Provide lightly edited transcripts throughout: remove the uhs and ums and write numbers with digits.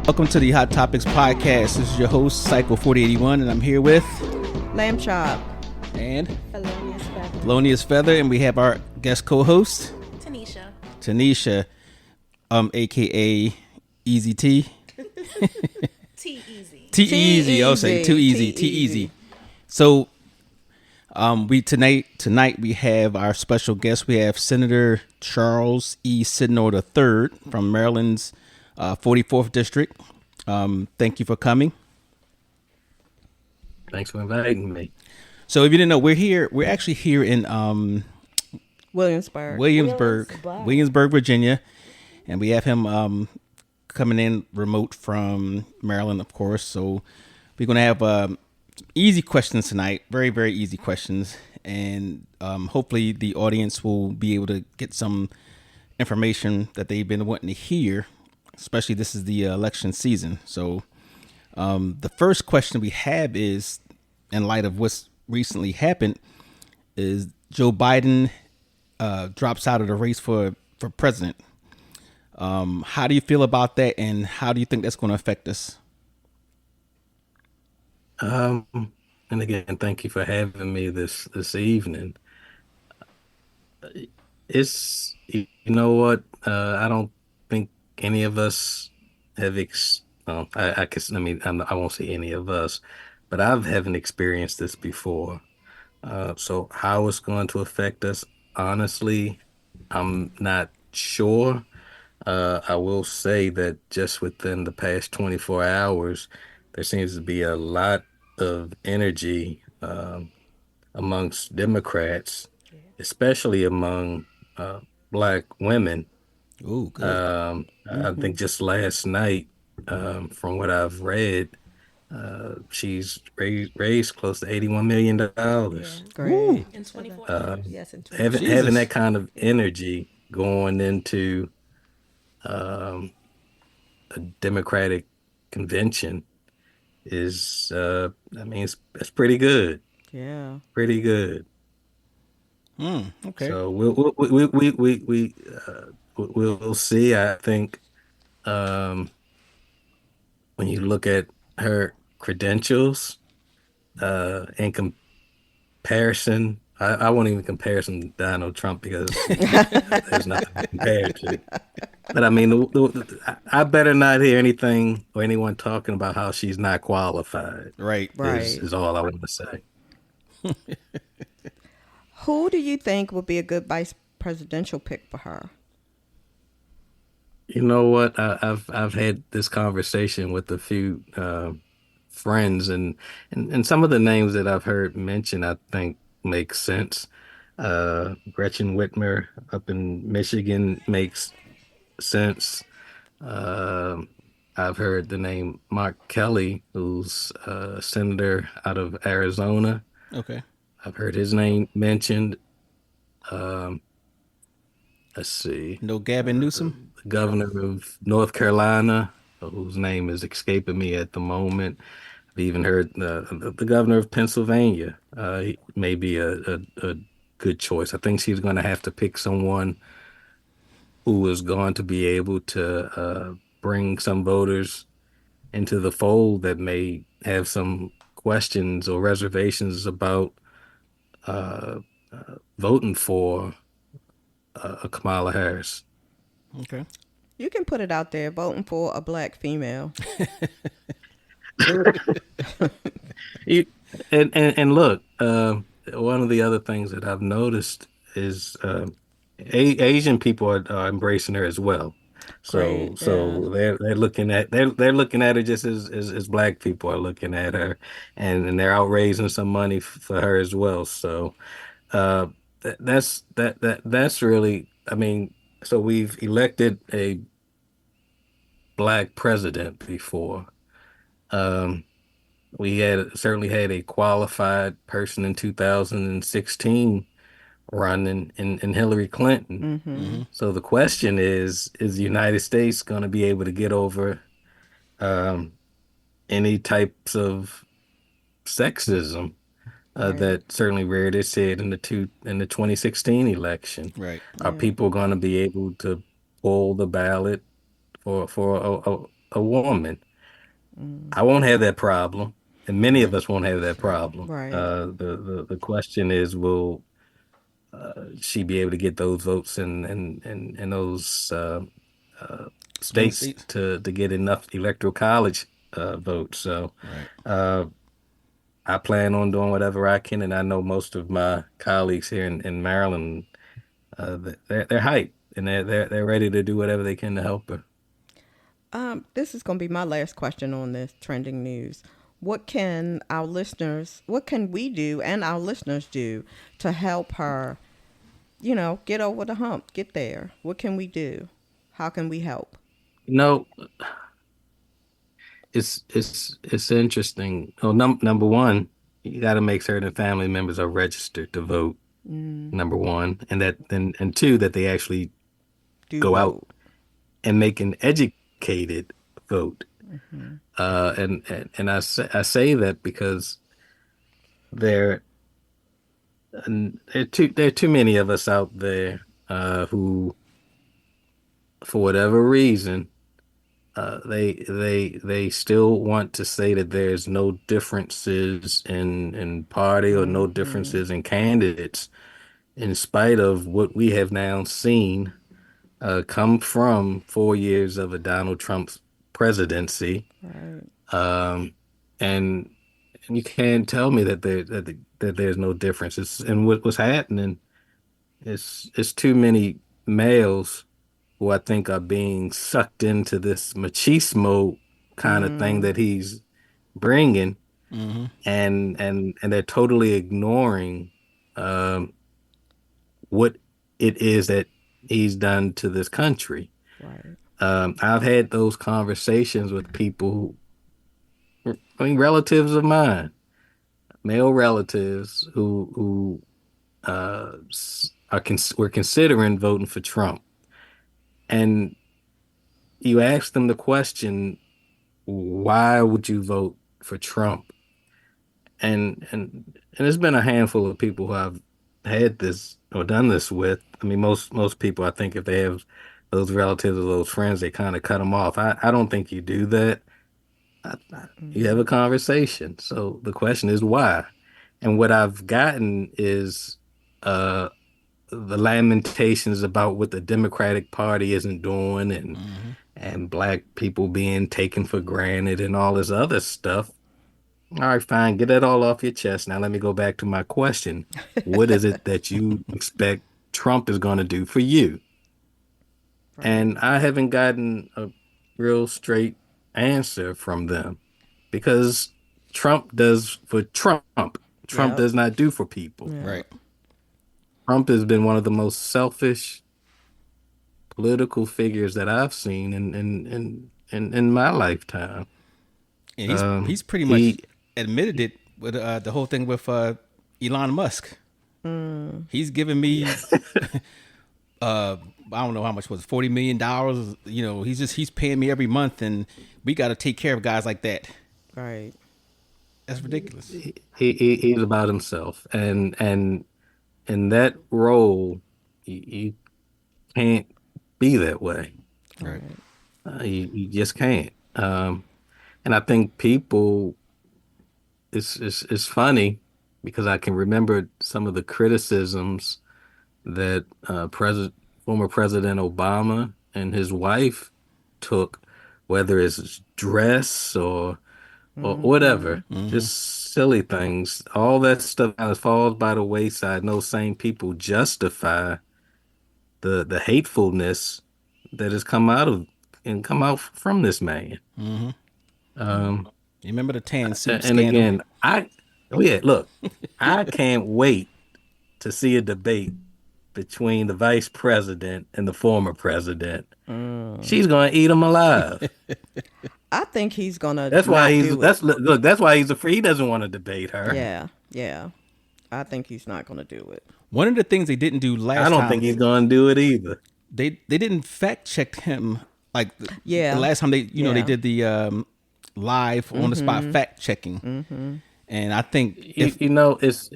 Welcome to the Hot Topix Podcast. This is your host, Cycle 4081, and I'm here with Lamb Chop and Felonious Feather. Felonious Feather, and we have our guest co-host, Tanisha, aka Easy T. T-Easy. T-Easy. I'll say too easy. T-Easy. So, we tonight we have our special guest. We have Senator Charles E. Sydnor III from Maryland's 44th District. Thank you for coming. Thanks for inviting me. So if you didn't know, we're actually here in Williamsburg, Virginia, and we have him coming in remote from Maryland, of course. So we're going to have easy questions tonight, very, very easy questions, and hopefully the audience will be able to get some information that they've been wanting to hear, especially this is the election season. So the first question we have is, in light of what's recently happened, is Joe Biden drops out of the race for president. How do you feel about that, and how do you think that's going to affect us? And again, thank you for having me this evening. It's, you know what, I don't think any of us have I won't say any of us, but I haven't experienced this before. So how it's going to affect us, honestly, I'm not sure. I will say that just within the past 24 hours, there seems to be a lot of energy amongst Democrats, especially among Black women. Oh, good. I think just last night, from what I've read, she's raised close to $81 million. Great. In 24 hours. Yes, in 24 Having that kind of energy going into a Democratic convention is, it's pretty good. Yeah. Pretty good. Okay. So we'll see. I think when you look at her credentials in comparison, I won't even compare some to Donald Trump because there's nothing to compare to. But I mean, I better not hear anything or anyone talking about how she's not qualified. Right. Is all I want to say. Who do you think would be a good vice presidential pick for her? You know what? I've had this conversation with a few friends, and some of the names that I've heard mentioned, I think make sense. Gretchen Whitmer up in Michigan makes sense. I've heard the name Mark Kelly, who's a senator out of Arizona. Okay. I've heard his name mentioned. Let's see. No Gavin Newsom? The governor of North Carolina, whose name is escaping me at the moment. I've even heard the governor of Pennsylvania. He may be a good choice. I think she's going to have to pick someone who is going to be able to bring some voters into the fold that may have some questions or reservations about voting for Kamala Harris. Okay. You can put it out there, voting for a Black female. And look, one of the other things that I've noticed is Asian people are embracing her as well. So they're looking at her just as Black people are looking at her, and they're out raising some money for her as well. So that's really, I mean, so we've elected a Black president before. We certainly had a qualified person in 2016 running in Hillary Clinton. Mm-hmm. So the question is the United States going to be able to get over any types of sexism that certainly reared its head in the 2016 election? Right. Are people going to be able to pull the ballot for a woman. I won't have that problem, and many of us won't have that problem. Right. The question is, will she be able to get those votes in those Swing states states. to get enough electoral college votes? So Right. uh, I plan on doing whatever I can, and I know most of my colleagues here in Maryland, they're hyped and they're ready to do whatever they can to help her. This is going to be my last question on this trending news. What can our listeners, what can we do and our listeners do to help her, get over the hump, get there? What can we do? How can we help? You know, it's interesting. Well, number one, you got to make certain family members are registered to vote. Number one, and two, that they actually Do go out vote. and make an educated vote. And I say that because there there are too many of us out there who, for whatever reason, they still want to say that there's no differences in party or no differences in candidates, in spite of what we have now seen come from 4 years of a Donald Trump's presidency. Right. Um, and you can't tell me that there's no difference. And what's happening is too many males who I think are being sucked into this machismo kind of thing that he's bringing, Mm-hmm. and they're totally ignoring um, what it is that he's done to this country. Right. I've had those conversations with people, I mean, relatives of mine, male relatives who were considering voting for Trump, and you ask them the question, why would you vote for Trump? And it's been a handful of people who I've had this or done this with. I mean, most people, I think, if they have those relatives or those friends, they kind of cut them off. I don't think you do that. You have a conversation. So the question is why? And what I've gotten is uh, the lamentations about what the Democratic Party isn't doing, and black people being taken for granted and all this other stuff. All right, fine. Get that all off your chest. Now let me go back to my question. What is it that you expect Trump is going to do for you? Right. And I haven't gotten a real straight answer from them, because Trump does for Trump. Trump Yep. does not do for people. Yeah. Right. Trump has been one of the most selfish political figures that I've seen in my lifetime. And he's pretty much He admitted it with the whole thing with Elon Musk. He's giving me I don't know how much was it, $40 million. He's paying me every month, and we got to take care of guys like that. Right. That's ridiculous. he's about himself, and in that role, you can't be that way. Right. You just can't. And I think people, it's funny because I can remember some of the criticisms that former President Obama and his wife took, whether it's dress or whatever, just silly things. All that stuff kind of falls by the wayside. And those same people justify the hatefulness that has come out from this man. Um, You remember the tan suit and scandal? again, look, I can't wait to see a debate between the vice president and the former president. She's gonna eat him alive. I think he's gonna That's why not he's do it. that's look. That's why he's afraid. He doesn't want to debate her. Yeah. Yeah. I think he's not gonna do it. One of the things they didn't do last I don't time, think he's gonna do it either. they didn't fact check him like Yeah. the last time they they Yeah. did the live on the spot fact checking. And I think if It's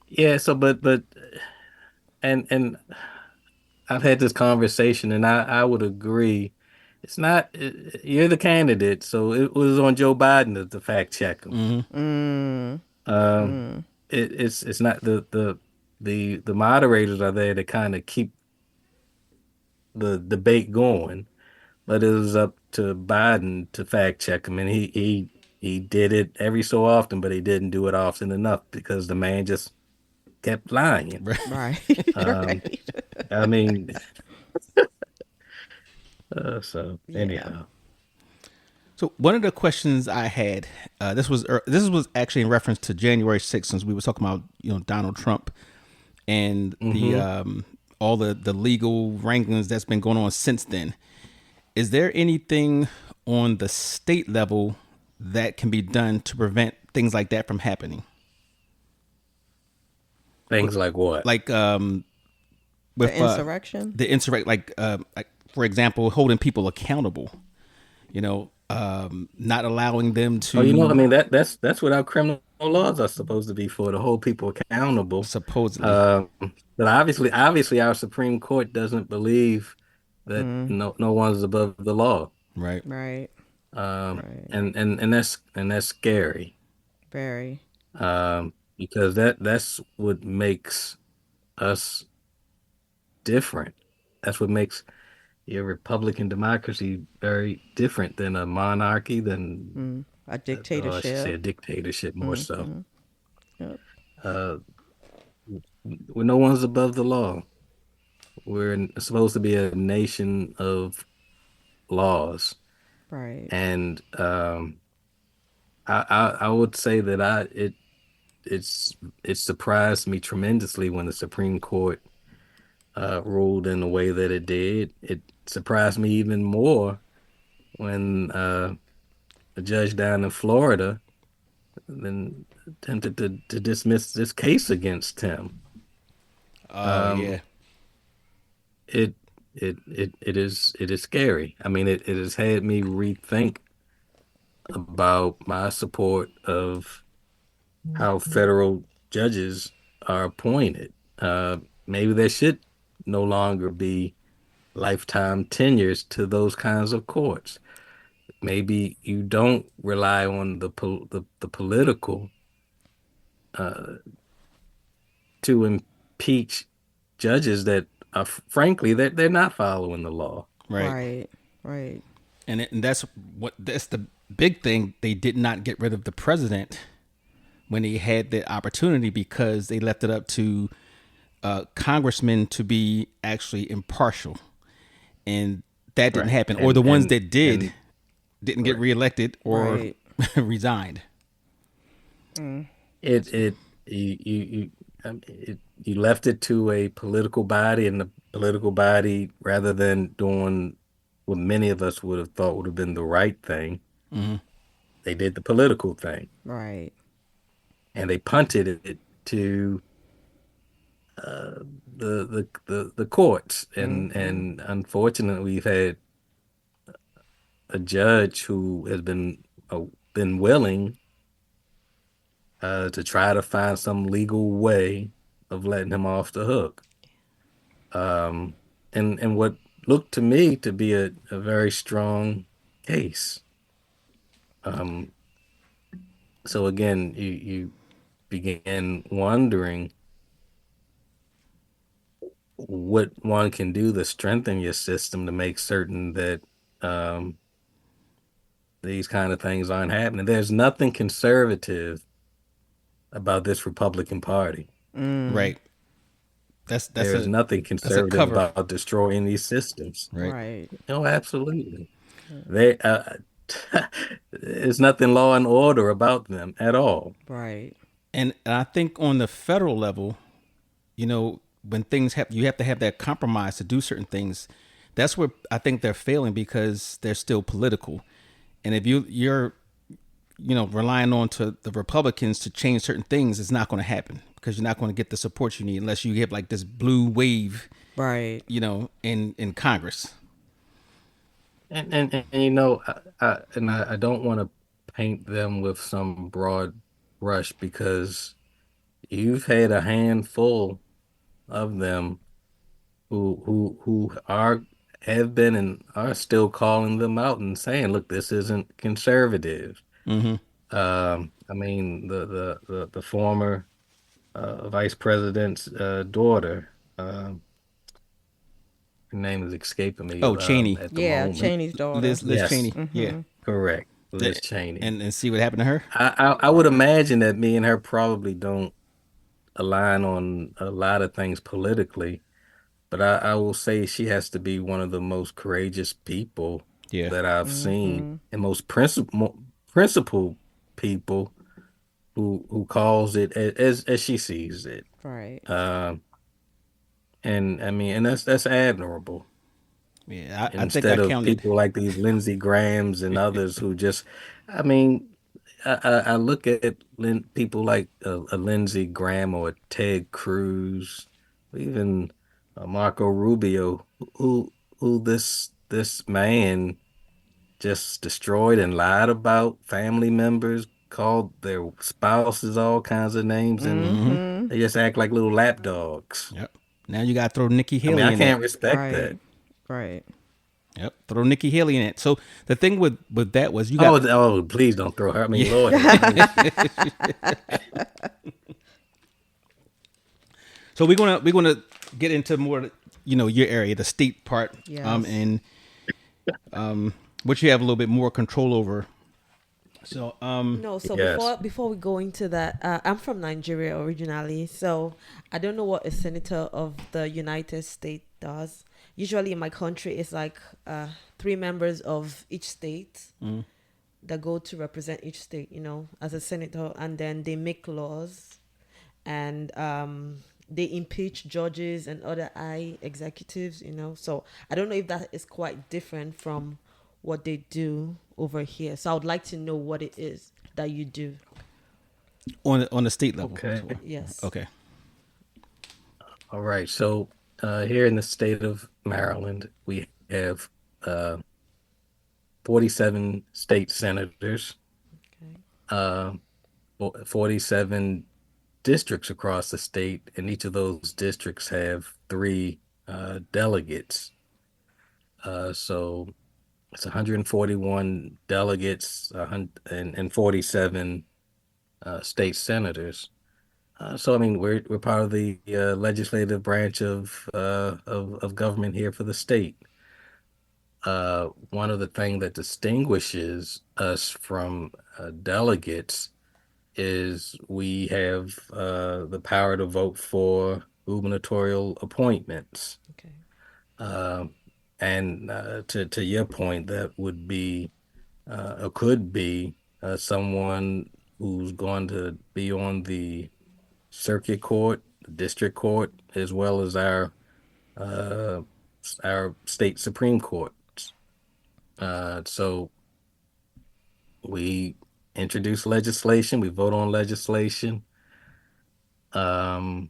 yeah. So, but and I've had this conversation, and I would agree It's not. You're the candidate, so it was on Joe Biden to fact check him. Mm-hmm. Mm, Um, mm, it's not the moderators are there to kind of keep the debate going, but it was up to Biden to fact check him, and he did it every so often, but he didn't do it often enough because the man just kept lying. right. Um, Right. I mean, so Yeah. anyhow, So one of the questions I had, this was actually in reference to January 6th, since we were talking about Donald Trump and the hmm all the legal wranglings that's been going on since then. Is there anything on the state level that can be done to prevent things like that from happening? things like what? Like The with insurrection. the insurrect, like for example, holding people accountable. Not allowing them Oh, I to mean that's what our criminal laws are supposed to be for, to hold people accountable. supposedly. Um, but obviously, our Supreme Court doesn't believe that Mm, no one's above the law. Right. right. Um, Right. and that's scary. Very. Because that's what makes us different. That's what makes a Republican democracy very different than a monarchy, than A or I should say dictatorship. a dictatorship more so. Mm-hmm. Yep. Uh, where no one's above the law. We're supposed to be a nation of laws, Right. and I would say that it's it surprised me tremendously when the Supreme Court ruled in the way that it did. It surprised me even more when a judge down in Florida then attempted to dismiss this case against him. Oh Um, yeah. it is scary. I mean, it has had me rethink about my support of how federal judges are appointed. Maybe there should no longer be lifetime tenures to those kinds of courts. Maybe you don't rely on the political to impeach judges that are frankly they're not following the law. Right. Right. Right. And that's the big thing. They did not get rid of the president when they had the opportunity, because they left it up to congressmen to be actually impartial, and that didn't Right. happen. Or the ones that did And didn't get right. reelected or Right. resigned. It you left it to a political body, and the political body, rather than doing what many of us would have thought would have been the right thing, they did the political thing, Right. and they punted it to uh, the courts, Mm-hmm. and unfortunately, we've had a judge who has been willing to try to find some legal way of letting him off the hook. Um, and what looked to me to be a very strong case. Um, so again, you begin wondering what one can do to strengthen your system to make certain that um, these kind of things aren't happening. There's nothing conservative about this Republican Party. Mm. Right. That's There's a nothing that's a conservative cover. about destroying these systems. Right. Right. No, absolutely. They there's nothing law and order about them at all. Right. And I think on the federal level, when things happen, you have to have that compromise to do certain things. That's where I think they're failing, because they're still political. And if you're relying on to the Republicans to change certain things, it's not going to happen, because you're not going to get the support you need unless you have like this blue wave, Right. in Congress. And I don't want to paint them with some broad brush, because you've had a handful of them who are have been and are still calling them out and saying, "Look, this isn't conservative." Mm-hmm. I mean, the former vice president's daughter, her name is escaping me Oh, Cheney, at the Yeah, moment. Cheney's daughter. Liz Yes, Cheney. Yeah. correct, A- Liz Cheney. and see what happened to her. I would imagine that me and her probably don't align on a lot of things politically, but I will say she has to be one of the most courageous people Yeah. that I've seen and most principled people who calls it as she sees it. Right. Uh, and I mean, and that's admirable. Yeah. I think I Instead of counted. people like these Lindsey Grahams and others who just, I mean, I look at people like a Lindsey Graham or a Ted Cruz, even Marco Rubio, who this man just destroyed and lied about family members, called their spouses all kinds of names, and Mm-hmm. Mm-hmm. they just act like little lapdogs. Yep. Now you got to throw Nikki I mean, Haley I in that. can't respect Right. that. Right. Yep. Throw Nikki Haley in it. So the thing with that was you Oh, got oh, please don't throw her. I mean, yeah. Lord have mercy. So we're gonna get into more, your area, the state part, Yes. and which you have a little bit more control over. So No, so Yes. before we go into that, I'm from Nigeria originally, so I don't know what a senator of the United States does. Usually in my country, it's like three members of each state that go to represent each state, as a senator, and then they make laws and they impeach judges and other high executives. So I don't know if that is quite different from what they do over here. So I would like to know what it is that you do. on the state level. Okay. Yes. Okay. All right. So here in the state of Maryland, we have 47 state senators, Okay. uh, 47 districts across the state, and each of those districts have three delegates. So it's 141 delegates and 47 state senators. So I mean, we're part of the legislative branch of government here for the state. One of the things that distinguishes us from delegates is we have the power to vote for gubernatorial appointments. Okay. Uh, and to your point, that would be or could be someone who's going to be on the circuit court, the district court, as well as uh, our state supreme courts. So we introduce legislation, we vote on legislation. Um,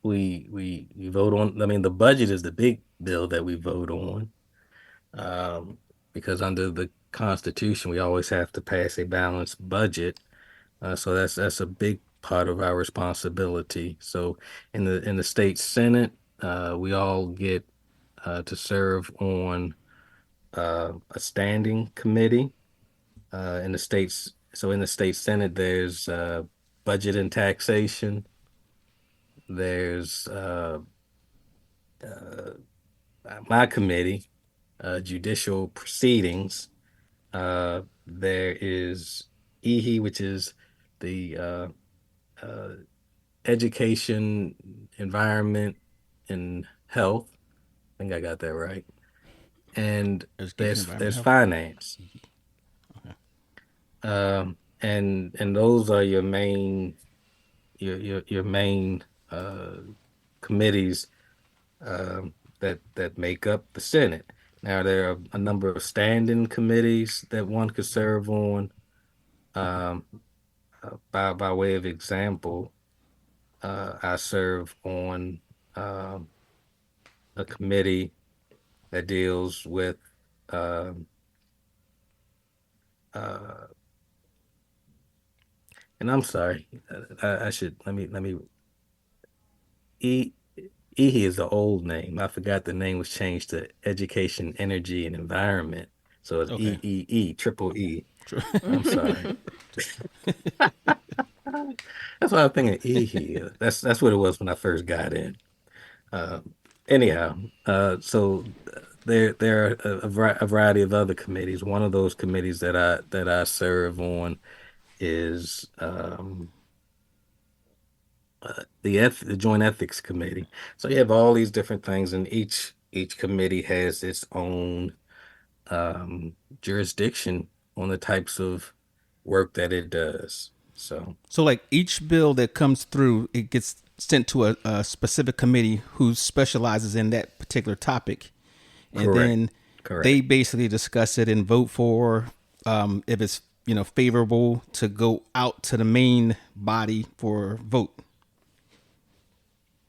we vote on. I mean, the budget is the big bill that we vote on, because under the Constitution, we always have to pass a balanced budget. So that's a big part of our responsibility. So in the state Senate, we all get to serve on a standing committee in the states. So in the state Senate, there's budget and taxation. There's my committee, judicial proceedings. There is EHE, which is the uh, education, environment, and health. I think I got that right. And Education, environment, there's health. finance. Okay. And those are your main committees that make up the Senate. Now there are a number of standing committees that one could serve on. Um, by way of example, I serve on um, a committee that deals with um, uh, and I'm sorry, I should let me E EHE is the old name. I forgot the name was changed to Education, Energy, and Environment. So it's Okay. EEE, triple E. I'm sorry. That's why I'm thinking EHE. That's what it was when I first got in. Uh, anyhow, so there are a variety of other committees. One of those committees that I serve on is the Joint Ethics Committee. So you have all these different things, and each committee has its own jurisdiction on the types of work that it does. So So like each bill that comes through, it gets sent to a specific committee who specializes in that particular topic, and correct, then they correct, basically discuss it and vote for if it's favorable to go out to the main body for vote.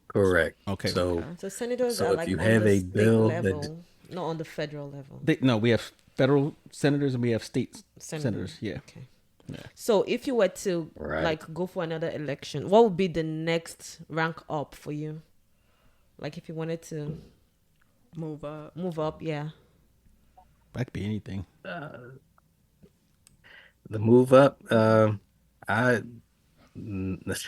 correct. Okay. So So senators so are if like you on have the a state bill that level, not on the federal level. No, we have federal senators and we have state Senator. senators. Yeah. Okay. Yeah. So if you were to Right. like go for another election, what would be the next rank up for you? Like if you wanted to Move up. move up, yeah. That could be anything. the move up, I U.S.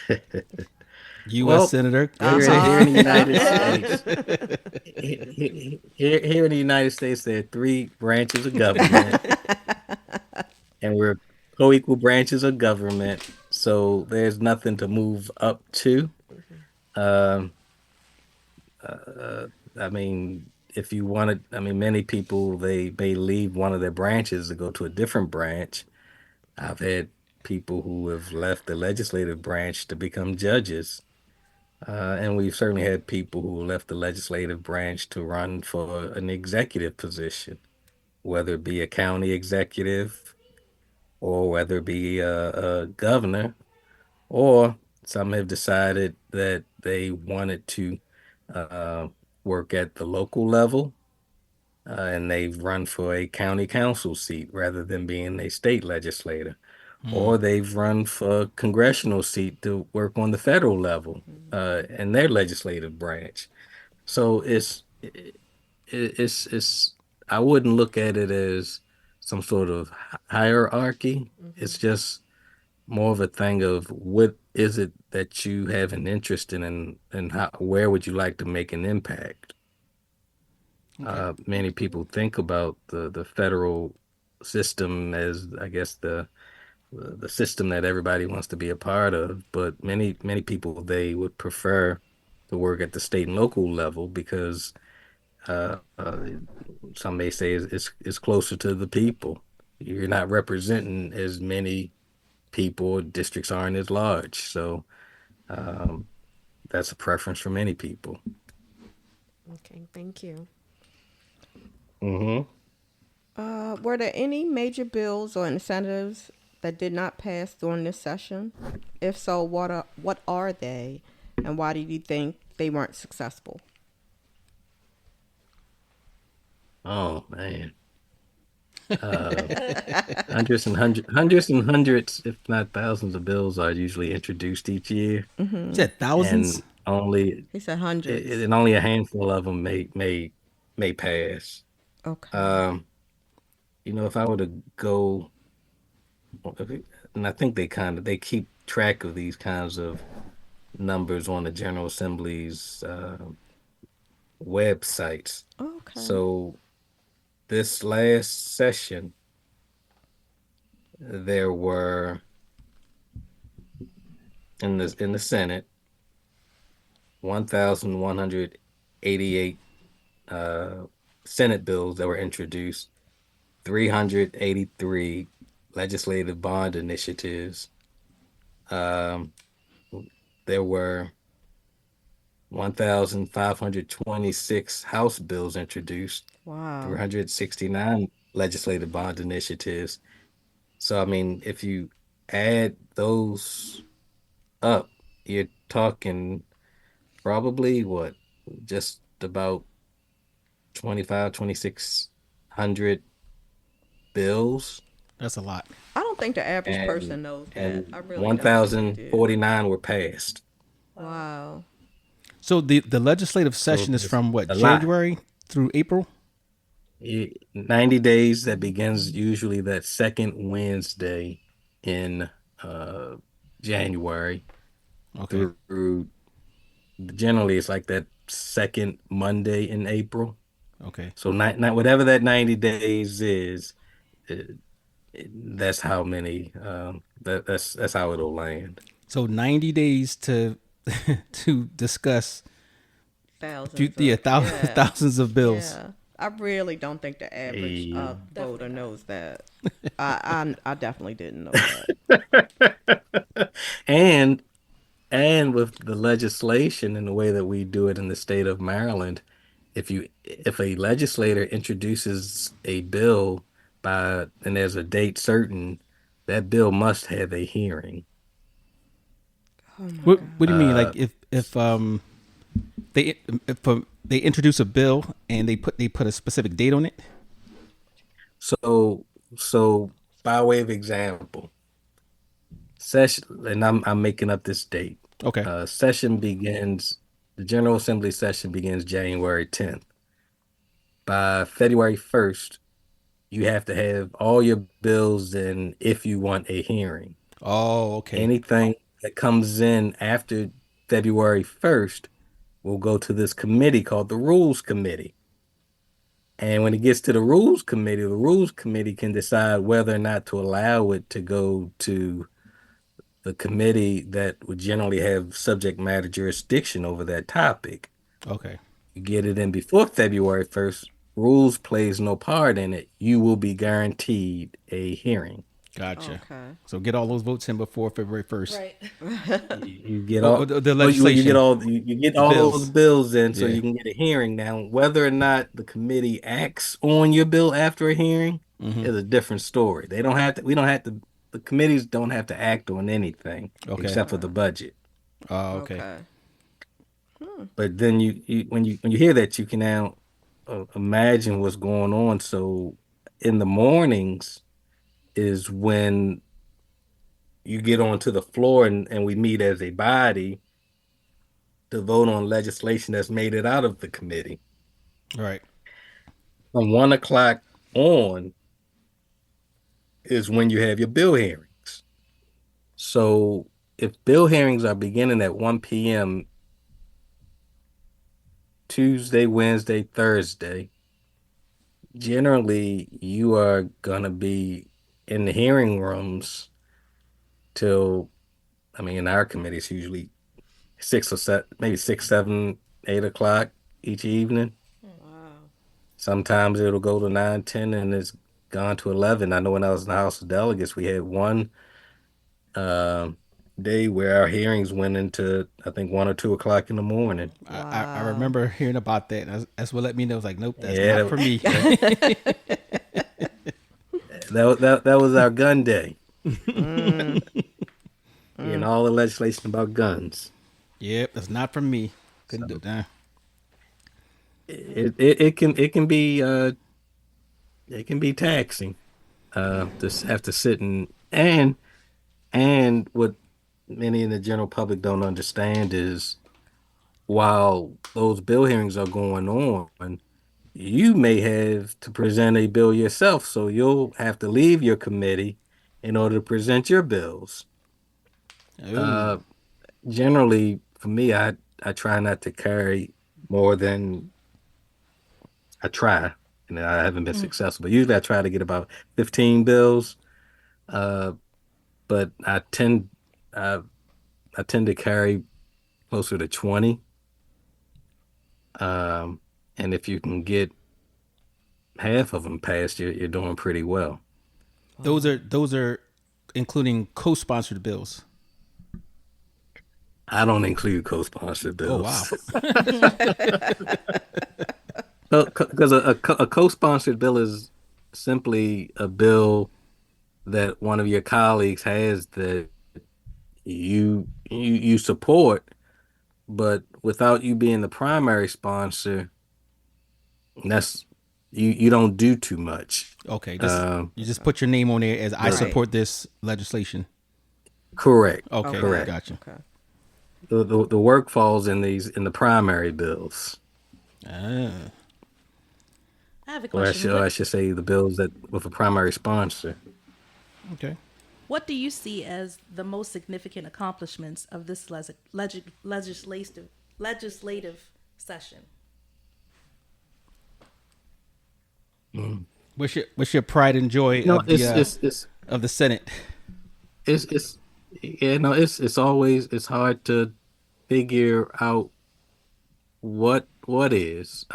well, senator. here in the United Uh-huh. States, here in the United States, there are three branches of government, and we're co-equal branches of government. So there's nothing to move up to. Um, I mean, if you wanted, I mean, many people they may leave one of their branches to go to a different branch. I've had people who have left the legislative branch to become judges. And we've certainly had people who left the legislative branch to run for an executive position, whether it be a county executive or whether it be a governor, or some have decided that they wanted to uh, work at the local level, and they've run for a county council seat rather than being a state legislator. Or they've run for a congressional seat to work on the federal level in their legislative branch. So it's I wouldn't look at it as some sort of hierarchy. It's just more of a thing of what is it that you have an interest in, and how where would you like to make an impact? Okay. Many people think about the federal system as, I guess, the system that everybody wants to be a part of, but many people they would prefer to work at the state and local level because uh, uh, some may say it's closer to the people. You're not representing as many people. Districts aren't as large, so um, that's a preference for many people. Okay, thank you. Hmm. Were there any major bills or incentives that did not pass during this session? If so, what are they, and why do you think they weren't successful? Oh man, hundreds and hundreds, if not thousands, of bills are usually introduced each year, You said thousands. and only He said hundreds. and only a handful of them may pass. Okay. Um, if I were to go, and I think they keep track of these kinds of numbers on the General Assembly's websites. Okay. So this last session, there were in the Senate 1,188 uh, Senate bills that were introduced, 383 legislative bond initiatives. Um, there were 1,526 House bills introduced, Wow. 369 legislative bond initiatives. So, I mean, if you add those up, you're talking probably what, just about 2,600 bills, That's a lot. I don't think the average and person knows that. and I really don't think they do. 1,049 were passed. Wow. So the legislative So session is there's from what, a lot. January through April? 90 days that begins usually that second Wednesday in January Okay. through generally it's like that second Monday in April. Okay. So not whatever that 90 days is, it, that's how many that's how it'll land. So 90 days to to discuss Yeah. thousands of bills. Yeah. I really don't think the average Yeah. voter Definitely not. knows that. I definitely didn't know that. And and with the legislation and the way that we do it in the state of Maryland, if a legislator introduces a bill by and there's a date certain, that bill must have a hearing. Oh my What do you mean? God. Uh, Like they if they introduce a bill and they put a specific date on it? so so by way of example, session, and I'm making up this date. Okay. Session begins, the General Assembly session begins January 10th. By February 1st, you have to have all your bills in if you want a hearing. Oh, okay. Anything that comes in after February 1st will go to this committee called the Rules Committee. And when it gets to the Rules Committee can decide whether or not to allow it to go to the committee that would generally have subject matter jurisdiction over that topic. Okay. You get it in before February 1st, rules plays no part in it. You will be guaranteed a hearing. Gotcha. Okay. So get all those votes in before February 1st. Right. You get Oh, all the well, you get legislation. you get The all those bills. bills in so Yeah. you can get a hearing. Now, whether or not the committee acts on your bill after a hearing Mm-hmm. is a different story. They don't have to. We don't have to. The committees don't have to act on anything Okay. except for the budget. Oh, okay. Okay. But then when you hear that, you can now imagine what's going on. So in the mornings is when you get onto the floor and we meet as a body to vote on legislation that's made it out of the committee. All right. From 1 o'clock on is when you have your bill hearings. So if bill hearings are beginning at 1 p.m. Tuesday, Wednesday, Thursday, generally you are gonna be in the hearing rooms till, I mean, in our committee it's usually 6 or 7, maybe 6, 7, 8 o'clock each evening. Wow. Sometimes it'll go to 9, 10, and it's gone to 11. I know when I was in the House of Delegates, we had one uh, day where our hearings went into, I think, 1 or 2 o'clock in the morning. I Wow. remember hearing about that. That's what let me know. I was like, nope, that's Yeah, not for me. that was our gun day. Mm. And all the legislation about guns. Yep, that's not for me. Couldn't do So that. it can be taxing to have to sit and what many in the general public don't understand is while those bill hearings are going on, you may have to present a bill yourself, so you'll have to leave your committee in order to present your bills. Oh, Uh, Generally, for me, I try not to carry more than I try, and I haven't been successful. But usually, I try to get about 15 bills. Uh, but uh, I tend to carry closer to 20. And if you can get half of them passed, you're doing pretty well. those are including co-sponsored bills. I don't include co-sponsored Oh wow. bills. Because a co-sponsored bill is simply a bill that one of your colleagues has that you support, but without you being the primary sponsor, that's you don't do too much. Okay, just Um, you just put your name on there as I right. Right. support this legislation. Correct. Okay, Okay. Correct. gotcha. Okay. The work falls in the primary bills, Ah, I have a or question. I should say the bills that with a primary sponsor. okay. What do you see as the most significant accomplishments of this legislative session? What's your pride and joy You know, of the Senate? it's yeah, no, it's always it's hard to figure out what is.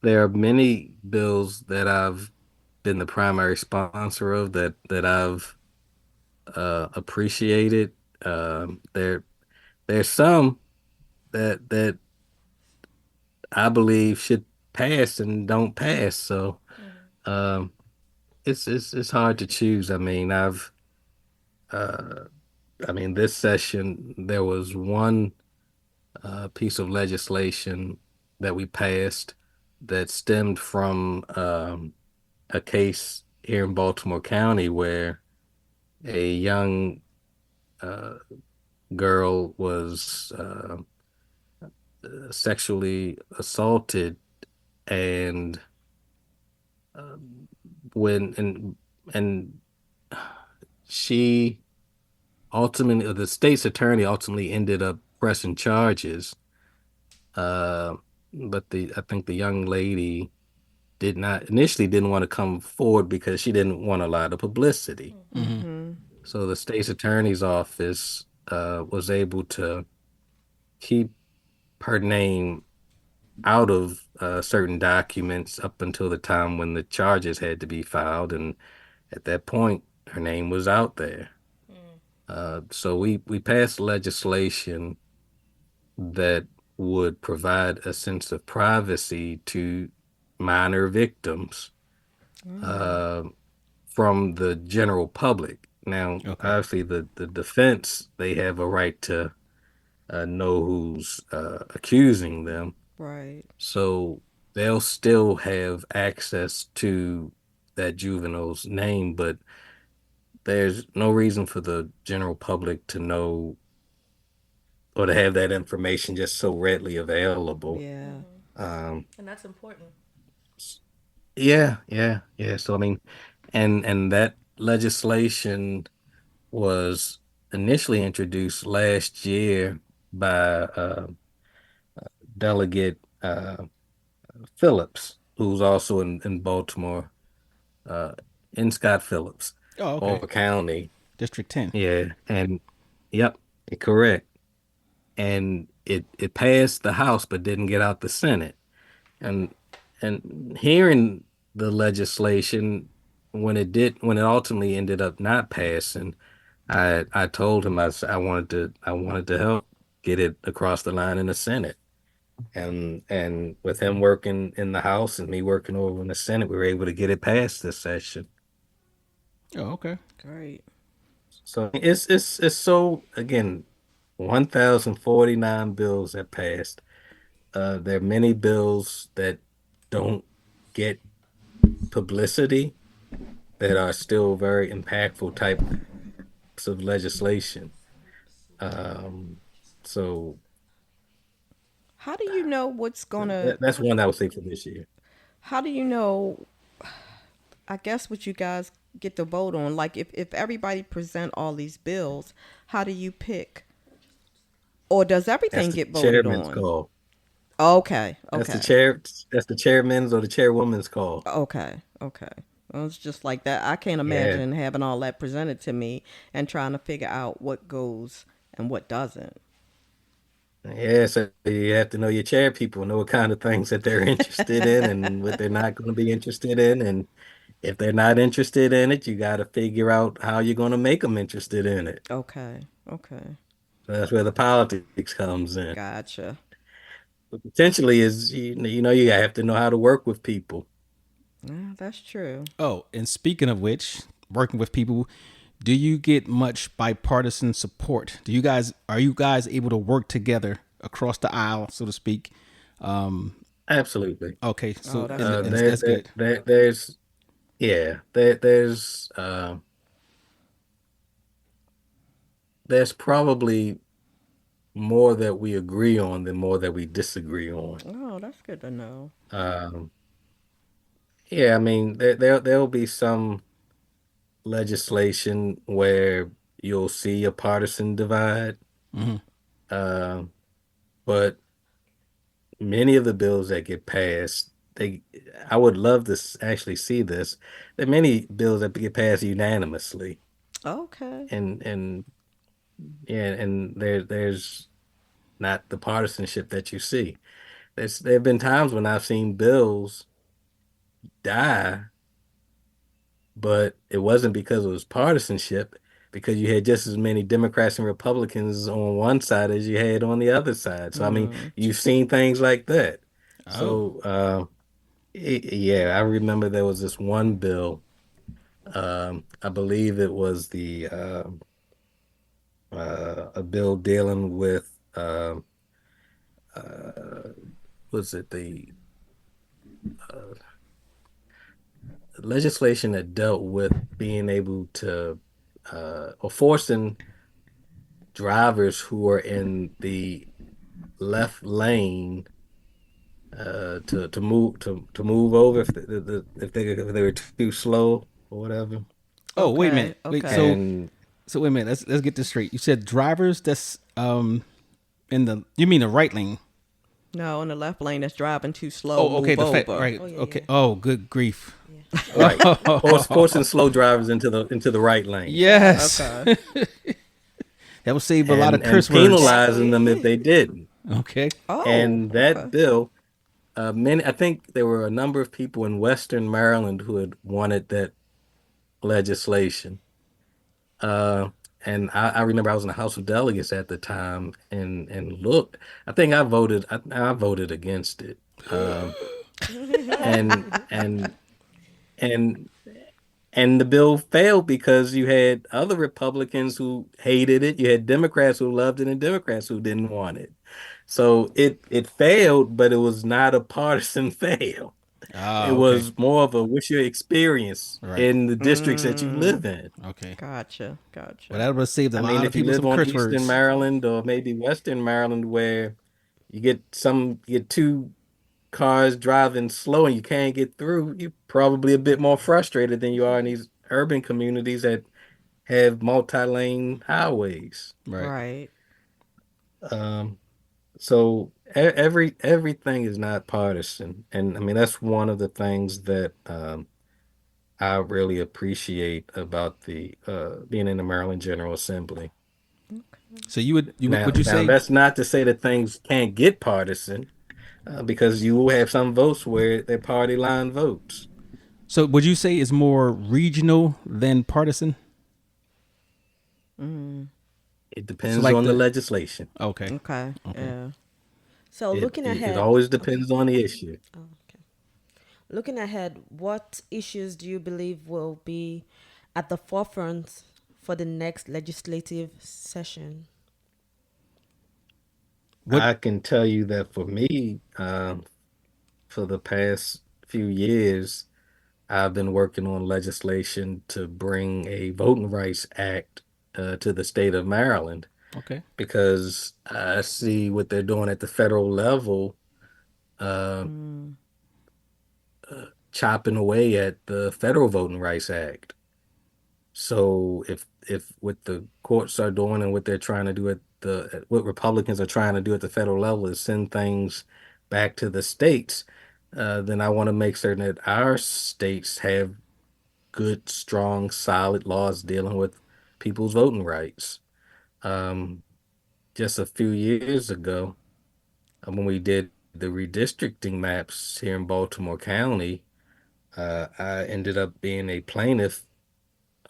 There are many bills that I've been the primary sponsor of that I've appreciated. There's some that I believe should pass and don't pass. So um, it's hard to choose. Uh, I mean, this session there was one piece of legislation that we passed that stemmed from a case here in Baltimore County where a young uh, girl was sexually assaulted, and when and she ultimately, the state's attorney ultimately ended up pressing charges. Uh, but the I think the young lady did not initially didn't want to come forward because she didn't want a lot of publicity. Mm-hmm. Mm-hmm. So the state's attorney's office was able to keep her name out of certain documents up until the time when the charges had to be filed, and at that point, her name was out there. So we passed legislation that would provide a sense of privacy to minor victims Mm. uh, from the general public. Now, Okay. obviously, the defense, they have a right to know who's accusing them. Right. So they'll still have access to that juvenile's name, but there's no reason for the general public to know or to have that information just so readily available. Yeah. Um, And that's important. yeah. So I mean, and that legislation was initially introduced last year by Delegate Phillips, who's also in Baltimore, uh, in Scott Phillips, Oh, okay. Baltimore County. District 10. Yeah, and yep, correct. And it passed the House but didn't get out the Senate. And hearing the legislation when it ultimately ended up not passing, I told him I I wanted to help get it across the line in the Senate. And with him working in the House and me working over in the Senate, we were able to get it passed this session. Oh, okay. Great. So it's so again, 1,049 bills that passed. There are many bills that don't get publicity that are still very impactful types of legislation. Um, so How do you know what's gonna? that's one I would say for this year. How do you know? I guess what you guys get to vote on. Like if everybody present all these bills, how do you pick? Or does That's everything the get voted chairman's on? call. Okay. That's the Okay. chair. That's the chairman's or the chairwoman's call. Okay. Okay. Well, it's just like that. I can't Yeah. imagine having all that presented to me and trying to figure out what goes and what doesn't. Yeah, so you have to know your chair people, know what kind of things that they're interested in and what they're not going to be interested in. And if they're not interested in it, you got to figure out how you're going to make them interested in it. Okay. Okay. So that's where the politics comes in. Gotcha. But potentially is you have to know how to work with people. Yeah, that's true. Oh, and speaking of which, working with people, do you get much bipartisan support? Are you guys able to work together across the aisle, so to speak? Um, Absolutely. okay, Oh, so that's good. that's good. There's there's probably more that we agree on than more that we disagree on. Oh, that's good to know. Um, yeah, I mean, there'll be some legislation where you'll see a partisan divide, Hmm. uh, but many of the bills that get passed, I would love to actually see this. There are many bills that get passed unanimously, Okay. and yeah, and there's not the partisanship that you see. There have been times when I've seen bills die, but it wasn't because it was partisanship, because you had just as many Democrats and Republicans on one side as you had on the other side. So I mean, Mm. you've seen things like that. Oh, So yeah, I remember there was this one bill. I believe it was the a bill dealing with was it the legislation that dealt with being able to or forcing drivers who are in the left lane to move over if they were too slow or whatever. oh, wait a minute. Okay. Wait, Okay. And so wait a minute. Let's get this straight. You said drivers that's in the, you mean the right lane? No, in the left lane that's driving too slow. Oh, okay, Move over. right. Oh, yeah, Okay. yeah. Oh, good grief. Yeah. right, forcing slow drivers into the right lane, Yes. Okay. That would save a lot of and curse words. penalizing them if they didn't. Okay. Oh. And Okay. that bill, I think there were a number of people in Western Maryland who had wanted that legislation. Uh, and I remember I was in the House of Delegates at the time, and look, I think I voted against it. And and and and the bill failed because you had other Republicans who hated it, you had Democrats who loved it, and Democrats who didn't want it. So it failed, but it was not a partisan fail. It Ah, okay. was more of a what's your experience Right. in the districts that you Mm. live in. Okay. Gotcha. Well, Gotcha. that would have saved a I mean, lot of if you people live some on curse Eastern words. Maryland or maybe Western Maryland, where you get two cars driving slow and you can't get through, you're probably a bit more frustrated than you are in these urban communities that have multi-lane highways. Right. Right. Um, so everything is not partisan, and I mean that's one of the things that I really appreciate about the being in the Maryland General Assembly. So would you Now say, that's not to say that things can't get partisan, because you will have some votes where they're party line votes. so would you say it's more regional than partisan? Mm. It So depends like on the the, legislation. okay. Okay. Okay. Yeah. So looking It ahead, always depends on the issue. oh, okay. Looking ahead, what issues do you believe will be at the forefront for the next legislative session? What, I can tell you that for me, for the past few years, I've been working on legislation to bring a Voting Rights Act to the state of Maryland, okay. because I see what they're doing at the federal level, uh, Mm. chopping away at the Federal Voting Rights Act. So if what the courts are doing and what they're trying to do what Republicans are trying to do at the federal level is send things back to the states, then I want to make certain that our states have good, strong, solid laws dealing with people's voting rights. Um, just a few years ago, when we did the redistricting maps here in Baltimore County, I ended up being a plaintiff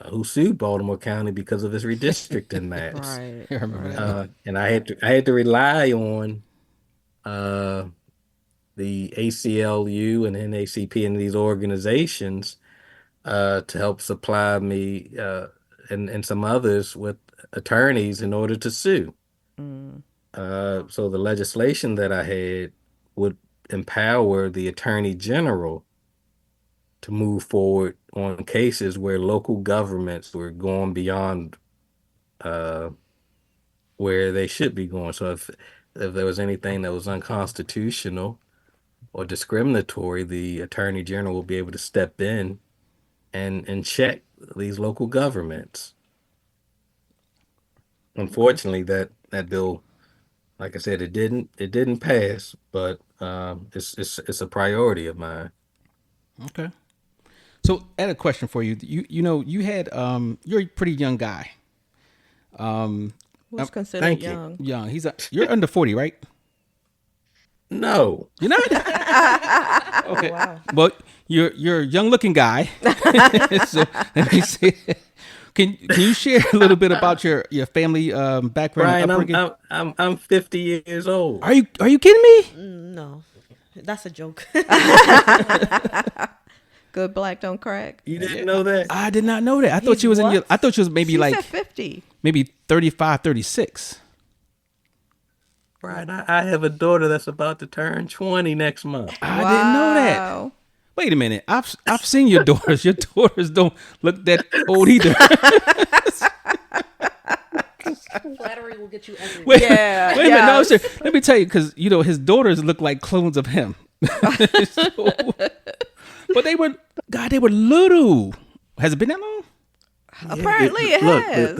who sued Baltimore County because of his redistricting maps. Right. I remember that. Right. And I had to rely on uh, the ACLU and NACP and these organizations to help supply me and some others with attorneys in order to sue. Mm. So the legislation that I had would empower the attorney general to move forward on cases where local governments were going beyond uh, where they should be going. So if there was anything that was unconstitutional or discriminatory, the attorney general will be able to step in and check these local governments. Unfortunately, that bill, like I said, it didn't pass, but it's a priority of mine. Okay. So I had a question for you. You had you're a pretty young guy. What's considered Thank you. young? Young. You're under 40, right? No, You're not? Okay. Wow. Well, you're a young looking guy. So let me see. Can you share a little bit about your family background and Brian, upbringing? I'm 50 years old. Are you kidding me? No, that's a joke. Good black don't crack. You didn't know that? I did not know that. I thought He's you was in your what? I thought you was maybe She like said 50. maybe 35, 36. Brian, I have a daughter that's about to turn 20 next month. I didn't know that. Wow. Wait a minute. I've seen your daughters. Your daughters don't look that old either. Flattery will get you everywhere. Wait, Yeah, wait a minute. No, yes. sir. Let me tell you, because his daughters look like clones of him. So- but they were little. Has it been that long? Apparently it Look, has.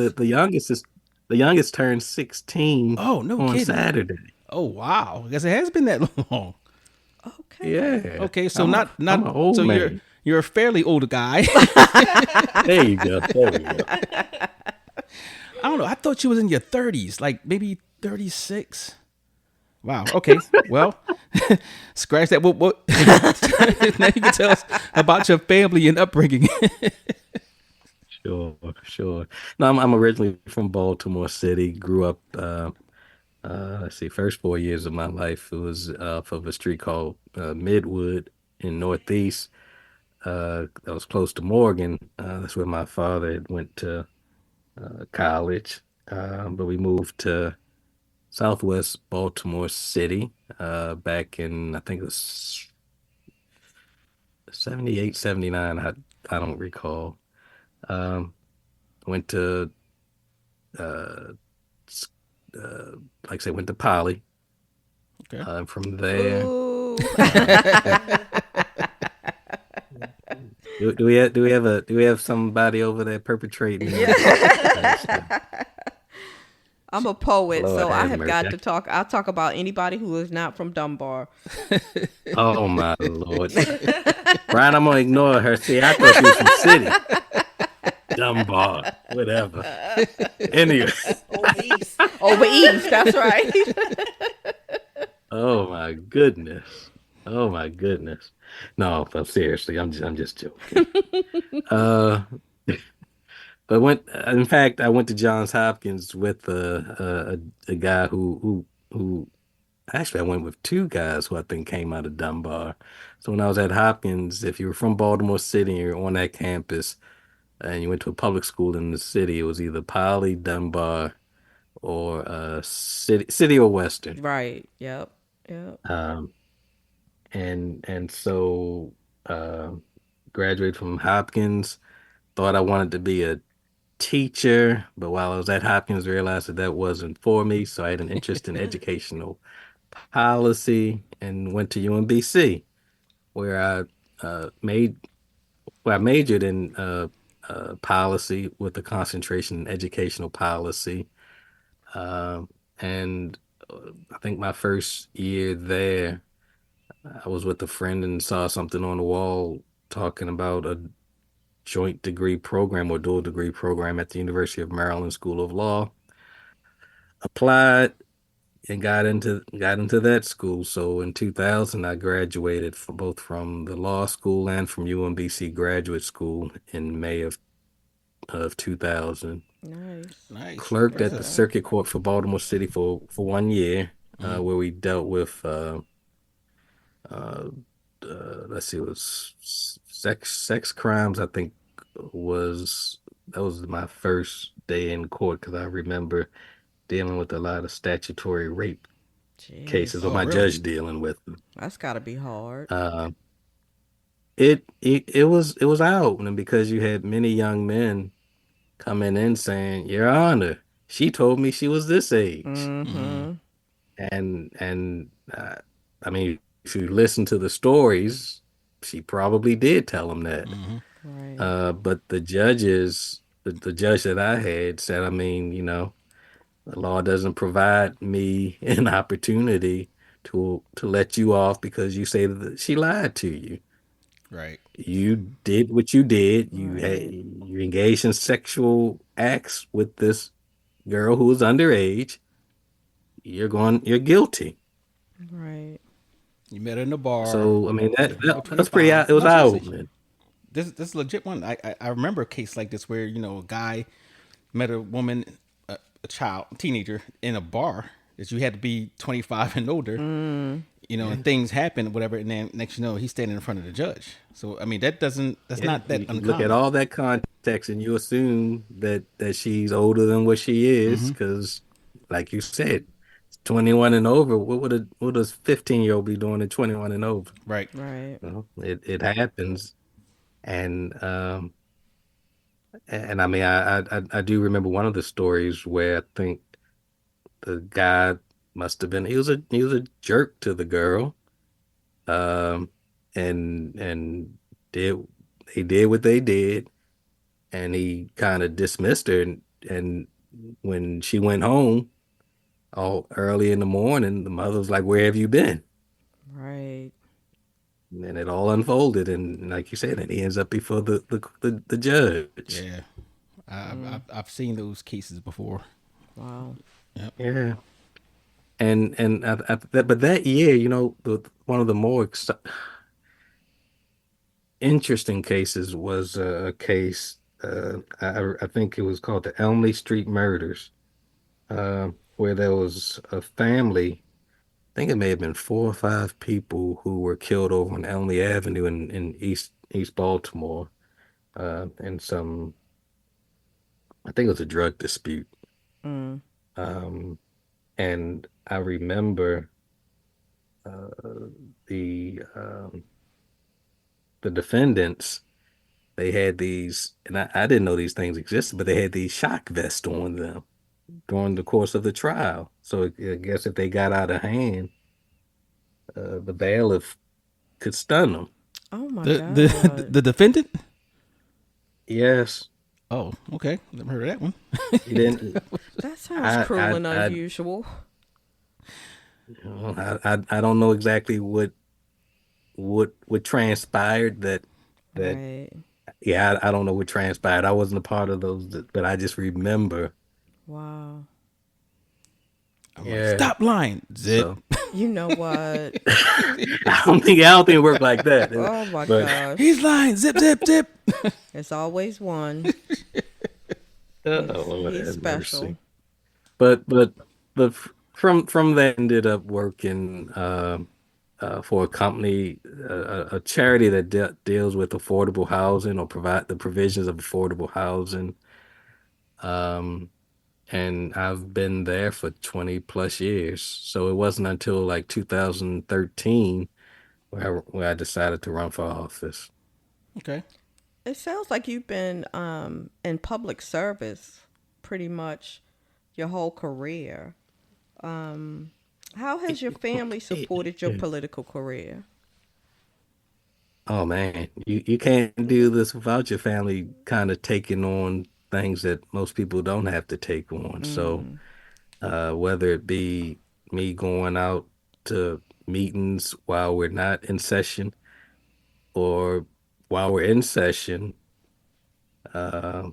the youngest turned 16 Oh, no on kidding. Saturday. Oh wow. I guess it has been that long. Okay. Yeah. Okay, so I'm not I'm an old so man. you're a fairly old guy. There you go. There you go. I don't know. I thought you was in your 30s, like maybe 36. Wow. Okay. Well, scratch that. What? Now you can tell us about your family and upbringing. Sure. No, I'm originally from Baltimore City. Grew up, let's see, first 4 years of my life, it was off of a street called Midwood in Northeast. That was close to Morgan. That's where my father had went to college. But we moved to Southwest Baltimore City back in, I think it was 78, 79. I don't recall. Um, Went to, uh, s- like I said, went to Poly. Okay. From there, Ooh. do we have somebody over there perpetrating? I'm a poet, Lord so I have have mercy. got to talk. I'll talk about anybody who is not from Dunbar. Oh my Lord, Brian, I'm gonna ignore her. See, I thought she was from City, Dunbar, whatever. Anyway, Over east, that's right. oh my goodness, oh my goodness. No, but seriously, I'm just joking. Uh, but in fact, I went to Johns Hopkins with a guy who actually I went with two guys who I think came out of Dunbar. So when I was at Hopkins, if you were from Baltimore City and you're on that campus and you went to a public school in the city, it was either Poly, Dunbar, or City or Western. Right. Yep. Um, and so uh, graduated from Hopkins. Thought I wanted to be a teacher, but while I was at Hopkins, realized that wasn't for me. So I had an interest in educational policy and went to UMBC, where I majored in policy with a concentration in educational policy. And I think my first year there, I was with a friend and saw something on the wall talking about a joint degree program or dual degree program at the University of Maryland School of Law. Applied and got into that school. So in 2000, I graduated from the law school and from UMBC Graduate School in May of 2000. Nice. Nice. Clerked at the Yeah. Circuit Court for Baltimore City for 1 year, where we dealt with let's see, it was sex crimes. I think that was my first day in court because I remember dealing with a lot of statutory rape cases, or Jeez. Oh, my really? judge dealing with them. That's got to be hard. It was out, and because you had many young men coming in saying, "Your Honor, she told me she was this age. Mm-hmm. And I mean, if you listen to the stories, she probably did tell him that. Right. But the judge that I had said, I mean, the law doesn't provide me an opportunity to let you off because you say that she lied to you. Right. You did what you did. Right. You engaged in sexual acts with this girl who was underage. You're guilty. Right. You met her in the bar. So I mean Said, go that's pretty 25. it was No, eye seriously. opening. This is a legit one. I remember a case like this where a guy met a woman, a child, teenager in a bar that you had to be 25 and older. And things happen, whatever, and then next he's standing in front of the judge. So I mean that's Yeah, not that you look at uncommon. all that context and you assume that she's older than what she is because, like you said, 21 and over. What does 15-year-old be doing at 21 and over? Right. Right. It happens, and and I mean I do remember one of the stories where I think the guy must have been he was a jerk to the girl, um, and did they did what they did, and he kind of dismissed her, and when she went home all early in the morning, the mother was like, "Where have you been?" Right. And then it all unfolded, and like you said, and he ends up before the judge. Yeah. I've seen those cases before. Wow. Yep. Yeah, and but that year, one of the more interesting cases was a case. I think it was called the Elmley Street Murders, where there was a family. I think it may have been 4 or 5 people who were killed over on Elmley Avenue in East Baltimore, in some, I think it was a drug dispute. Mm. Um, and I remember the um, the defendants. They had these, and I didn't know these things existed, but they had these shock vests on them during the course of the trial. So I guess if they got out of hand, the bailiff could stun them. Oh my The the God. the defendant. Yes, Oh, okay. Never heard of that one. he didn't. That sounds cruel and I unusual. I don't know exactly what transpired that Right. yeah, I don't know what transpired. I wasn't a part of those, but I just remember. Wow. I'm like, Yeah. stop lying, zip. So You know what? I don't think it worked like that. Oh my But He's gosh. lying, zip, zip, zip. It's always one. oh Lord He's have mercy. special. But from that ended up working for a company, a charity that deals with affordable housing or provide the provisions of affordable housing. Um, and I've been there for 20 plus years. So it wasn't until like 2013 where I decided to run for office. Okay. It sounds like you've been in public service pretty much your whole career. How has your family supported your political career? Oh man, you can't do this without your family kind of taking on things that most people don't have to take on. So Mm. whether it be me going out to meetings while we're not in session or while we're in session, uh,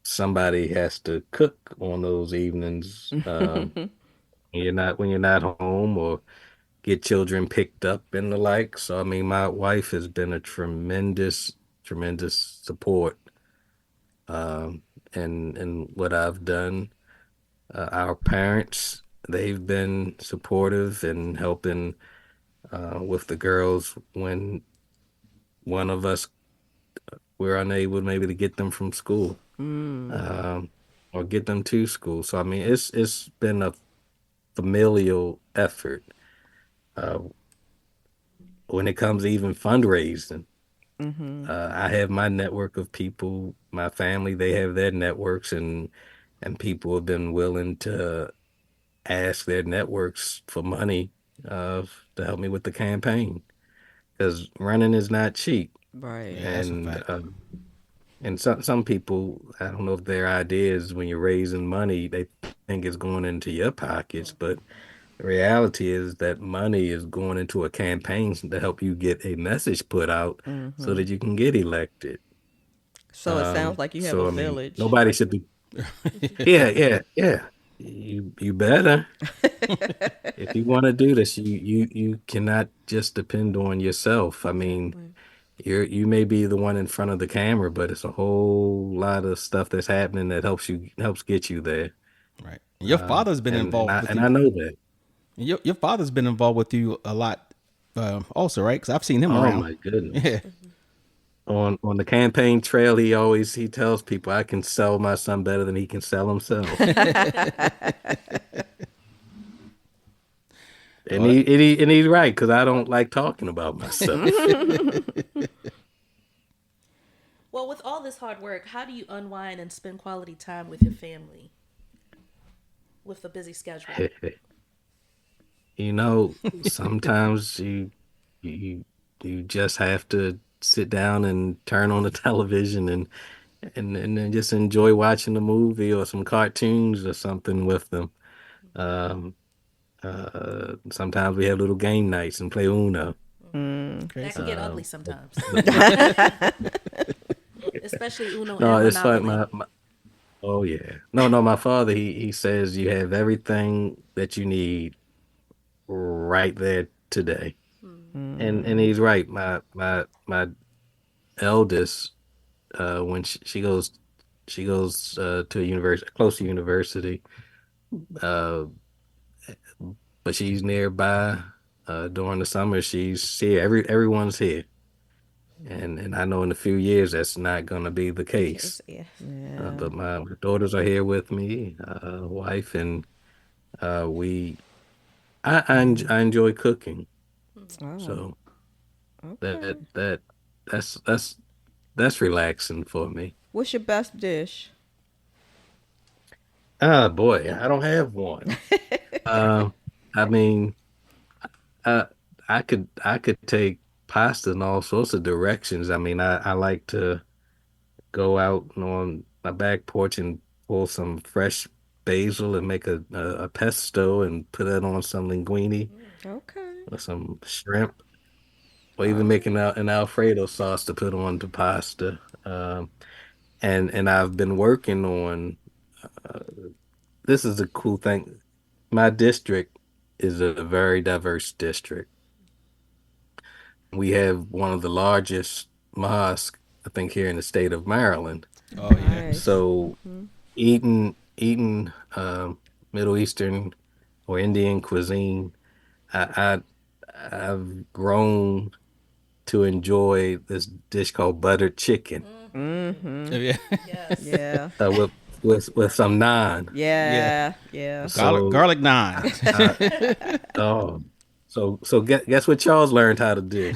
somebody has to cook on those evenings. When you're not home or get children picked up and the like. So I mean, my wife has been a tremendous support in what I've done. Our parents, they've been supportive and helping with the girls when one of us were unable maybe to get them from school, Mm. um, or get them to school. So I mean, it's been a familial effort uh, when it comes to even fundraising. Mm-hmm. I have my network of people, my family, they have their networks, and and people have been willing to ask their networks for money to help me with the campaign because running is not cheap. Right. Yeah, that's a And fact. some people, I don't know if their idea is when you're raising money, they think it's going into your pockets, but the reality is that money is going into a campaign to help you get a message put out so Mm-hmm. that you can get elected. So it sounds like you have So a I mean, village. nobody should be. Yeah. You better. If you want to do this, you cannot just depend on yourself. I mean, Right. you may be the one in front of the camera, but it's a whole lot of stuff that's happening that helps get you there. Right. Your father's been And involved I with and you. I know that. Your father's been involved with you a lot, also, right? Because I've seen him Oh around. my goodness. Yeah. On the campaign trail, he tells people I can sell my son better than he can sell himself. And Well, he's right because I don't like talking about myself. Well, with all this hard work, how do you unwind and spend quality time with your family with a busy schedule? You know, sometimes you you just have to sit down and turn on the television and then just enjoy watching a movie or some cartoons or something with them. Um, Sometimes we have little game nights and play Uno. Mm. That crazy. can get ugly Um, sometimes, but especially Uno no, and it's like Monopoly. oh yeah. No, my father, he says you have everything that you need right there today. And Mm. he's right. My eldest, when she goes to a university, close to university, uh, but she's nearby. During the summer, she's here. Everyone's here, and I know in a few years that's not going to be the The case. case, yeah. Yeah. But my daughters are here with me, wife, and we. I enjoy cooking, Oh, so that okay. that that's that's that's relaxing for me. What's your best dish? Ah, boy, I don't have one. Um, I mean, uh, I could take pasta in all sorts of directions. I mean, I like to go out on my back porch and pull some fresh basil and make a pesto and put that on some linguine Okay. or some shrimp, or even Oh. making an Alfredo sauce to put on the pasta. And I've been working on this is a cool thing. My district is a very diverse district. We have one of the largest mosques, I think, here in the state of Maryland. Oh yeah. Nice. So Mm-hmm. eating Middle Eastern or Indian cuisine, I I've grown to enjoy this dish called buttered chicken Mm-hmm. Yeah. Yes. Yeah. with with some naan. Yeah. Yeah. Yeah. So Garlic naan. I, oh, so guess what Charles learned how to do?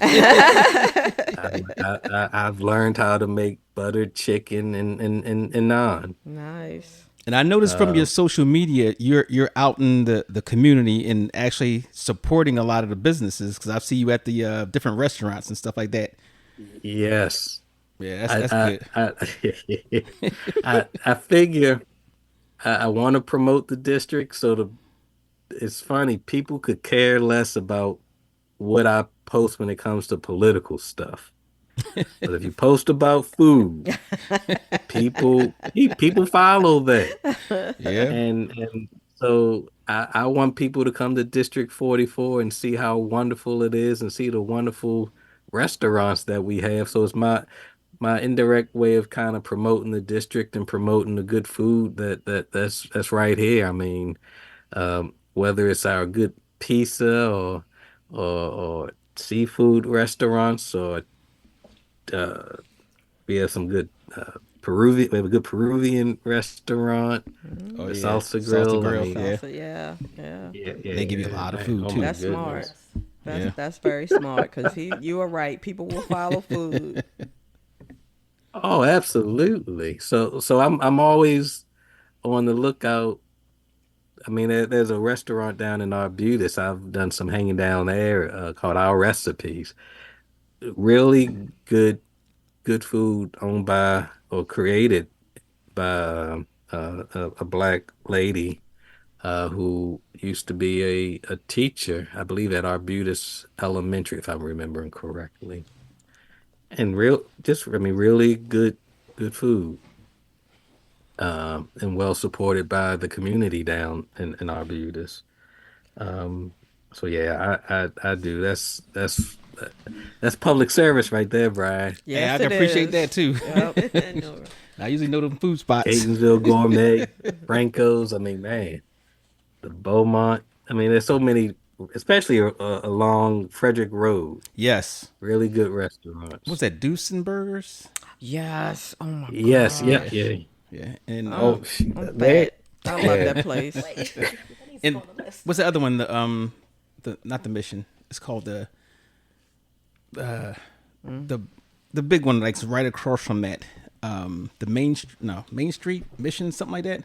I've learned how to make buttered chicken and naan. Nice. And I noticed from your Uh, social media, you're out in the community and actually supporting a lot of the businesses because I see you at the different restaurants and stuff like that. yes, Yeah, that's I good. I figure I want to promote the district, so it's funny people could care less about what I post when it comes to political stuff. But if you post about food, people follow that. Yeah. And so I want people to come to District 44 and see how wonderful it is and see the wonderful restaurants that we have. So it's my indirect way of kind of promoting the district and promoting the good food that's right here. I mean, whether it's our good pizza or seafood restaurants or uh, we have some good Peruvian. We have a good Peruvian restaurant, Oh the yeah. Salsa Salsa Grill. I grill. mean, Yeah. Salsa. Yeah. Yeah. And they give you a lot of food Oh too. my That's smart. goodness. Yes. That's Yeah. that's very smart because you are right. People will follow food. Oh, absolutely. So I'm always on the lookout. I mean, there's a restaurant down in Arbutus. I've done some hanging down there called Our Recipes. Really good food owned by or created by a black lady who used to be a teacher, I believe, at Arbutus Elementary, if I'm remembering correctly. And I mean, really good food, and well supported by the community down in Arbutus. Um, so yeah, I do. That's public service right there, Brian. Yeah, I Yes, can it appreciate is. that too. Yep. I know. I usually know them food spots. Catonsville Gourmet, Franco's. I mean, man, the Beaumont. I mean, there's so many, especially along Frederick Road. Yes. Really good restaurants. What's that? Duesenbergers? Yes. Oh my Yes, God. yeah. Yeah. And Oh, shoot, I'm man. fat. I love that place. Wait, that needs to and go on the list. what's the other one? The not the Mission. It's called the the big one, like right across from that. The Main Street Mission, something like that.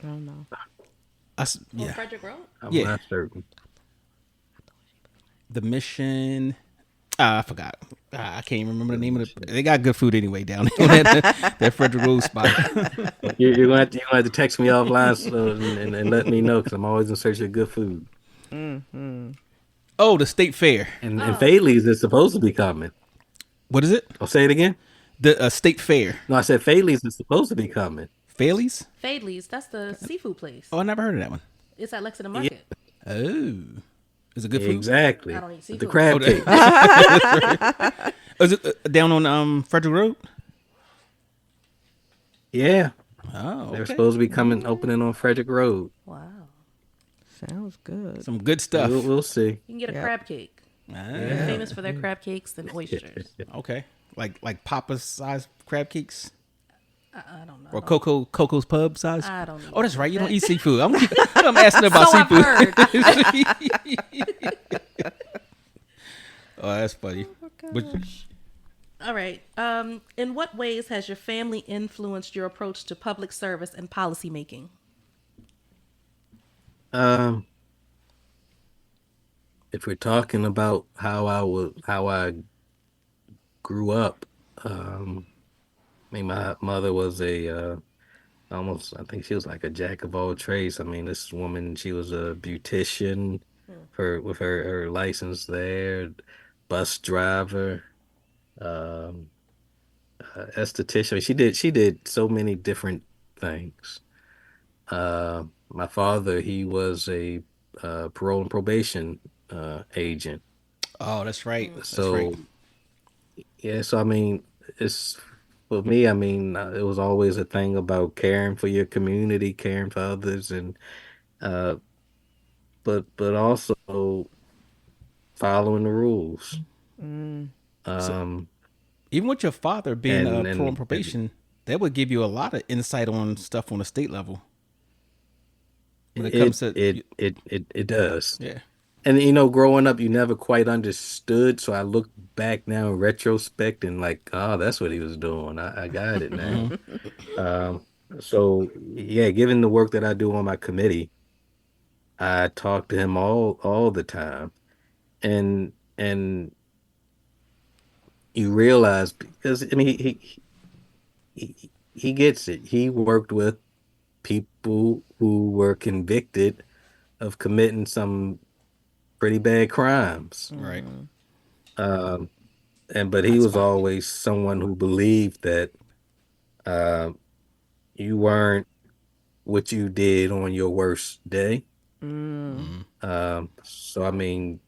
I don't know. On Yeah, Frederick Road? I'm Yeah. not certain. the Mission. I forgot. I can't even remember the name of it. They got good food anyway down there on that Frederick Road spot. You're gonna have to text me offline and let me know because I'm always in search of good food. Oh, the State Fair. And Faley's is supposed to be coming. What is it? I'll say it again. The State Fair. No, I said Faley's is supposed to be coming. Faley's? Fadley's, that's the seafood place. Oh, I never heard of that one. It's at Lexington Market. Oh, is it good food? Exactly. I don't eat The seafood. crab cake. Is it down on Frederick Road? Yeah, Oh, they're okay. supposed to be opening on Frederick Road. Wow. Sounds good. Some good stuff. We'll see. You can get a Yeah. crab cake. Ah, They're famous for their crab cakes and oysters. okay, like Papa's size crab cakes I don't know. or Coco's Pub size. I don't Oh, that's right. You don't that. eat seafood. I'm asking about So I've seafood. heard. Oh, that's funny. But All right. In what ways has your family influenced your approach to public service and policy making? If we're talking about how I grew up, I mean, my mother was almost, I think she was like a jack of all trades. I mean, this woman, she was a beautician with her license there, bus driver, um, esthetician. She did so many different things. My father, he was a parole and probation agent. oh, that's right. That's So right. yeah, so I mean, it's for me. I mean, it was always a thing about caring for your community, caring for others, and uh, but also following the rules. Um, Even with your father being and parole and and probation, that would give you a lot of insight on stuff on the state level when it comes to it does. yeah. And growing up, you never quite understood. So I look back now in retrospect and like, oh, that's what he was doing. I got it now. So yeah, given the work that I do on my committee, I talk to him all the time, and you realize because I mean he gets it. He worked with people who were convicted of committing some pretty bad crimes. Right. But he was always someone who believed that uh, you weren't what you did on your worst day. So I mean,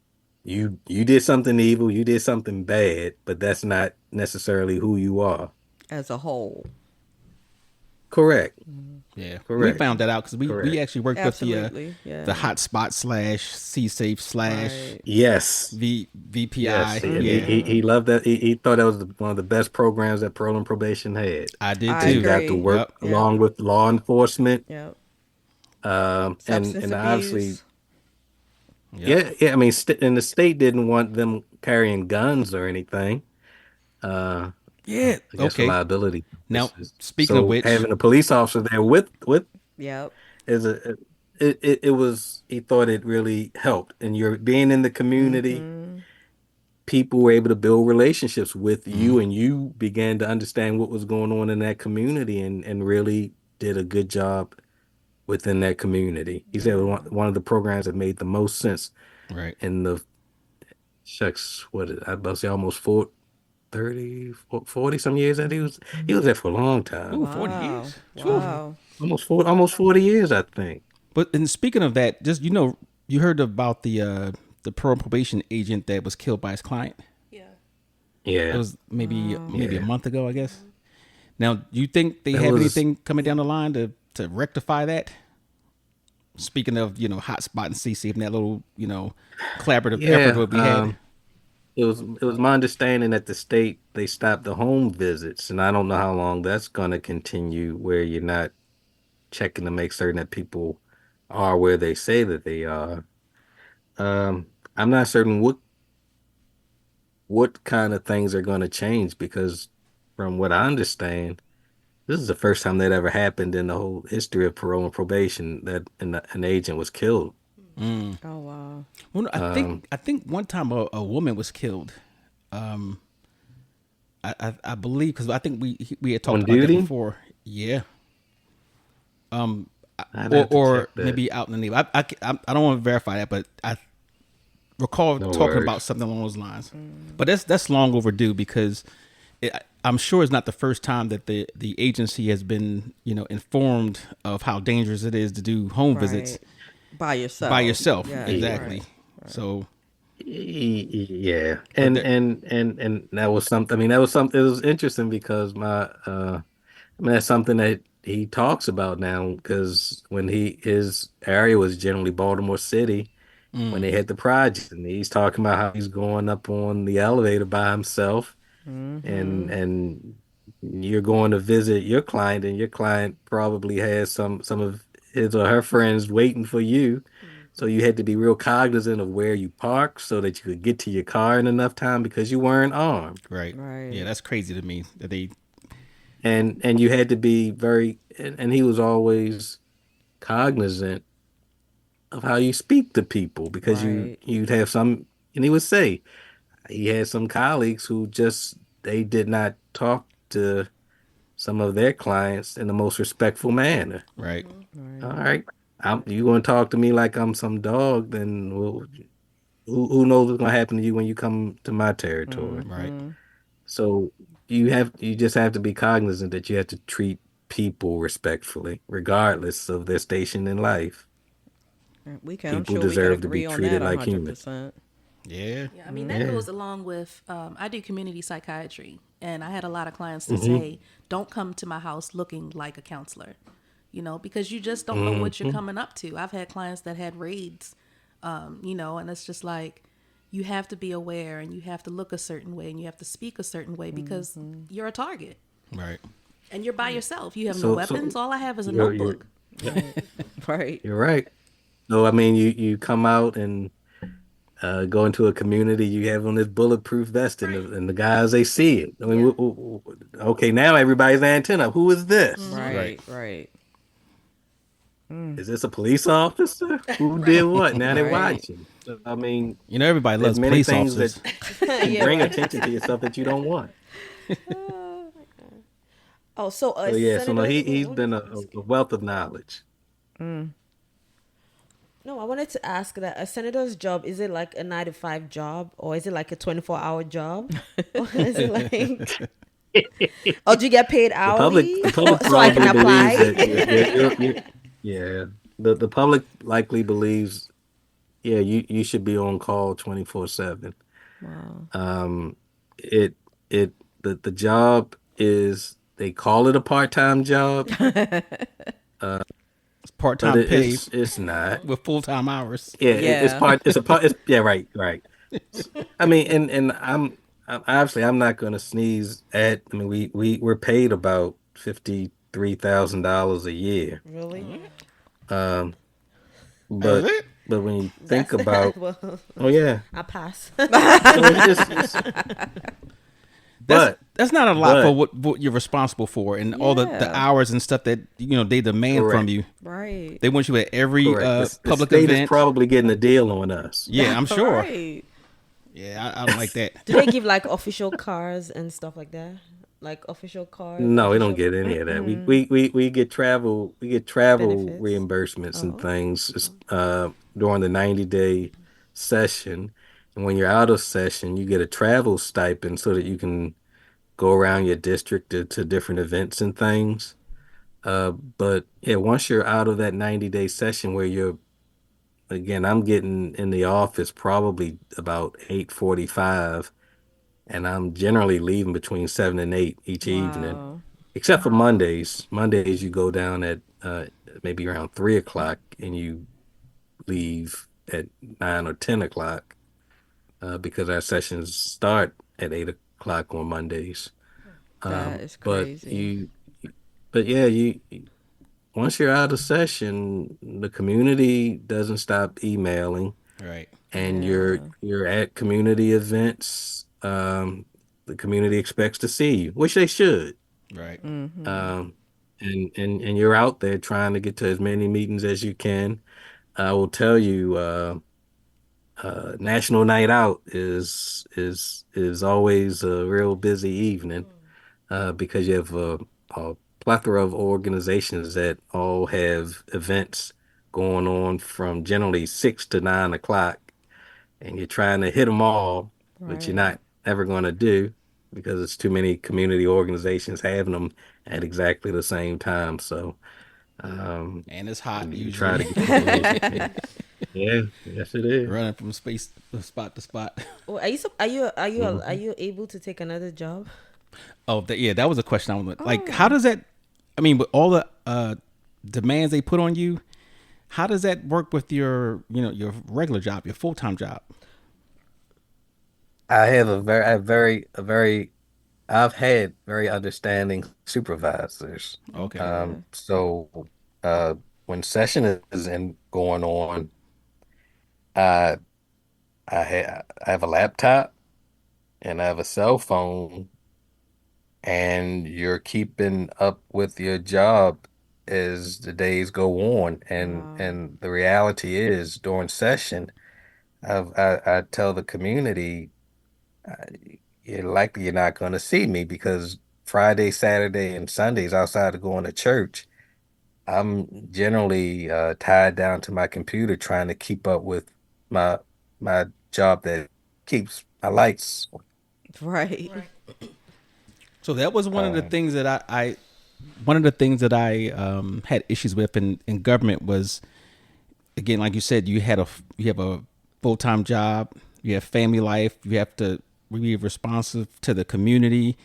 you did something evil, you did something bad, but that's not necessarily who you are. As a whole. Correct. Yeah, we Correct. found that out because we Correct. actually worked Absolutely. with Yeah. the hotspot / C-Safe / Right. Yes. VPI. Yes. Yeah, He loved that. He thought that was one of the best programs that parole and probation had. I did I too. And you got to agree. work Yep. along with law enforcement. Yep. And Substance obviously, abuse. Yep. yeah. I mean, and the state didn't want them carrying guns or anything. Yeah. I guess for Okay. liability Now, purposes. speaking of So which, having a police officer there with Yep. is it was he thought it really helped, and you're being in the community. People were able to build relationships with you, and you began to understand what was going on in that community, and really did a good job within that community. He said one of the programs that made the most sense right? in the shucks, what is I about to say almost 40 some years that he was there for a long time. Ooh, 40 Wow. years. Phew. Wow. Almost 40 years, I think. But and speaking of that, just you heard about the probation agent that was killed by his client. Yeah. It Yeah. was maybe a Yeah. month ago, I guess. Now, do you think they That have was anything coming down the line to rectify that? Speaking of, hotspot and CC and that little, collaborative effort yeah. that we had. It was my understanding that the state they stopped the home visits, and I don't know how long that's going to continue, where you're not checking to make certain that people are where they say that they are. Um, I'm not certain what kind of things are going to change because, from what I understand, this is the first time that ever happened in the whole history of parole and probation that an agent was killed. Oh wow. Well, no, I think one time a woman was killed. I believe because I think we had talked On about that duty? before. Yeah. I'd Or have to or check that. maybe out in the neighbor. I don't want to verify that, but I recall No talking worries. about something along those lines. But that's long overdue because I'm sure it's not the first time that the agency has been informed of how dangerous it is to do home visits By yourself. by yourself. Yeah, Exactly. right. So Yeah, But and there- that was something. I mean, that was something. It was interesting because that's something that he talks about now. Because when his area was generally Baltimore City, when they had the project, and he's talking about how he's going up on the elevator by himself, and you're going to visit your client, and your client probably has some of his or her friends waiting for you. So you had to be real cognizant of where you park so that you could get to your car in enough time because you weren't armed. right. Right. Yeah, that's crazy to me that they. And you had to be and he was always cognizant of how you speak to people because Right. you'd have some, and he would say he had some colleagues who just they did not talk to some of their clients in the most respectful manner. Right. All right, you going to talk to me like I'm some dog? Then well, who knows what's going to happen to you when you come to my territory? Right. So you just have to be cognizant that you have to treat people respectfully, regardless of their station in life. I'm People sure we can deserve to be agree on treated that like humans. 100%. Yeah. Yeah, I mean that Yeah. goes along with I do community psychiatry, and I had a lot of clients to say, "Don't come to my house looking like a counselor," because you just don't know what you're coming up to. I've had clients that had raids, and it's just like you have to be aware, and you have to look a certain way, and you have to speak a certain way because you're a target, Right. and you're by yourself. You have So- no weapons. All I have is a You're- notebook. Right. You're right. So I mean, you come out and go into a community, you have on this bulletproof vest, and the guys they see it. I mean, okay, now everybody's antenna. Who is this? Right. Right. Is this a police officer? Who did what? Now they're Right. watching. So, I mean, Everybody there's loves many police things officers. that can bring attention to yourself that you don't want. Oh, so So yeah, so no, senators- he's been a wealth of knowledge. No, I wanted to ask that a senator's job, is it like a 9 to 5 job, or is it like a 24-hour job? Or is it like, or do you get paid hourly? The public so I can probably apply? believes that yeah, the public likely believes you should be on call 24/7. Wow. The job is, they call it a part-time job, It's part-time but pay it's not. with full-time hours. Yeah, Yeah. it's a part. Yeah, right. I mean, and obviously I'm not going to sneeze at. I mean, we're paid about $53,000 a year. Really? But Is it? but when you think That's- about, well, oh yeah, I pass. So it's just- That's but That's not a lot for But what you're responsible for and all the Yeah. hours and stuff that they demand from correct, you. Right. They want you at every correct. The public state is event. probably getting a deal on us. Yeah, I'm sure. Right. Yeah, I don't like that. Do they give like official cars and stuff like that? Like official cars, No, we don't official get any of that. We get travel benefits? reimbursements and Oh. things during the 90-day session. And when you're out of session, you get a travel stipend so that you can go around your district to different events and things. But yeah, once you're out of that 90-day session where again, I'm getting in the office probably about 8:45, and I'm generally leaving between 7 and 8 each evening, Wow. except for Mondays. Mondays you go down at maybe around 3 o'clock and you leave at 9 or 10 o'clock because our sessions start at 8 o'clock on Mondays. That is But crazy. yeah, you once you're out of session, the community doesn't stop emailing, Right. and Yeah. you're at community events. The community expects to see you, which they should. Right. Mm-hmm. Um, and you're out there trying to get to as many meetings as you can. I will tell you, National Night Out is always a real busy evening because you have a plethora of organizations that all have events going on from generally 6 to 9 o'clock, and you're trying to hit them all, but you're Right. not ever going to do because it's too many community organizations having them at exactly the same time. So And it's hot you try usually. to get to those. Yeah, yes, it is. Running from spot to spot. Oh, are you are Mhm. you able to take another job? Oh, yeah, that was a question I was like. How Oh. does that? I mean, with all the demands they put on you, how does that work with your regular job, your full time job? I have a very, I've had very understanding supervisors. Okay. Okay. So when session is in going on, I I have a laptop and I have a cell phone, and you're keeping up with your job as the days go on. Wow. And the reality is, during session, I tell the community, you're not going to see me because Friday, Saturday, and Sundays outside of going to church, I'm generally tied down to my computer trying to keep up with my my job that keeps my lights. Right. So that was one of the Um, things that I one of the things that I had issues with in government was, again, like you said, you have a full time job, you have family life, you have to be responsive to the community.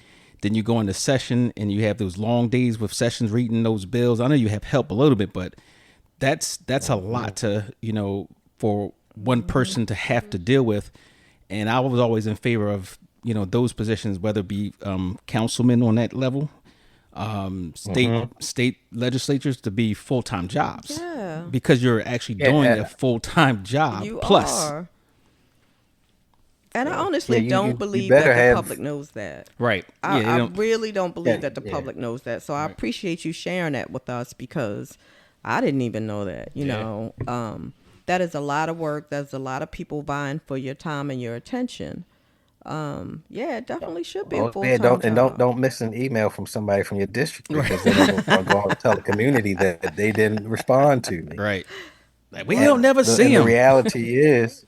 Then you go into session and you have those long days with sessions reading those bills. I know you have help a little bit, but that's a lot to for one person to have to deal with. And I was always in favor of those positions, whether it be councilmen on that level, mhm. state legislatures, to be full time jobs Yeah. because you're actually doing a Yeah, full time job You plus. are. And I yeah, honestly don't you believe better that the have. public knows that. Right. I, Yeah. They I don't. really don't believe Yeah, that the yeah. public knows that. So I Right. appreciate you sharing that with us because I didn't even know that. Yeah. That is a lot of work. There's a lot of people vying for your time and your attention. Yeah, it definitely should be a Oh full yeah, time don't job. don't miss an email from somebody from your district because then they're Right. gonna go on and tell the community that they didn't respond to me. Right. Like we don't And never the see and the them. reality is,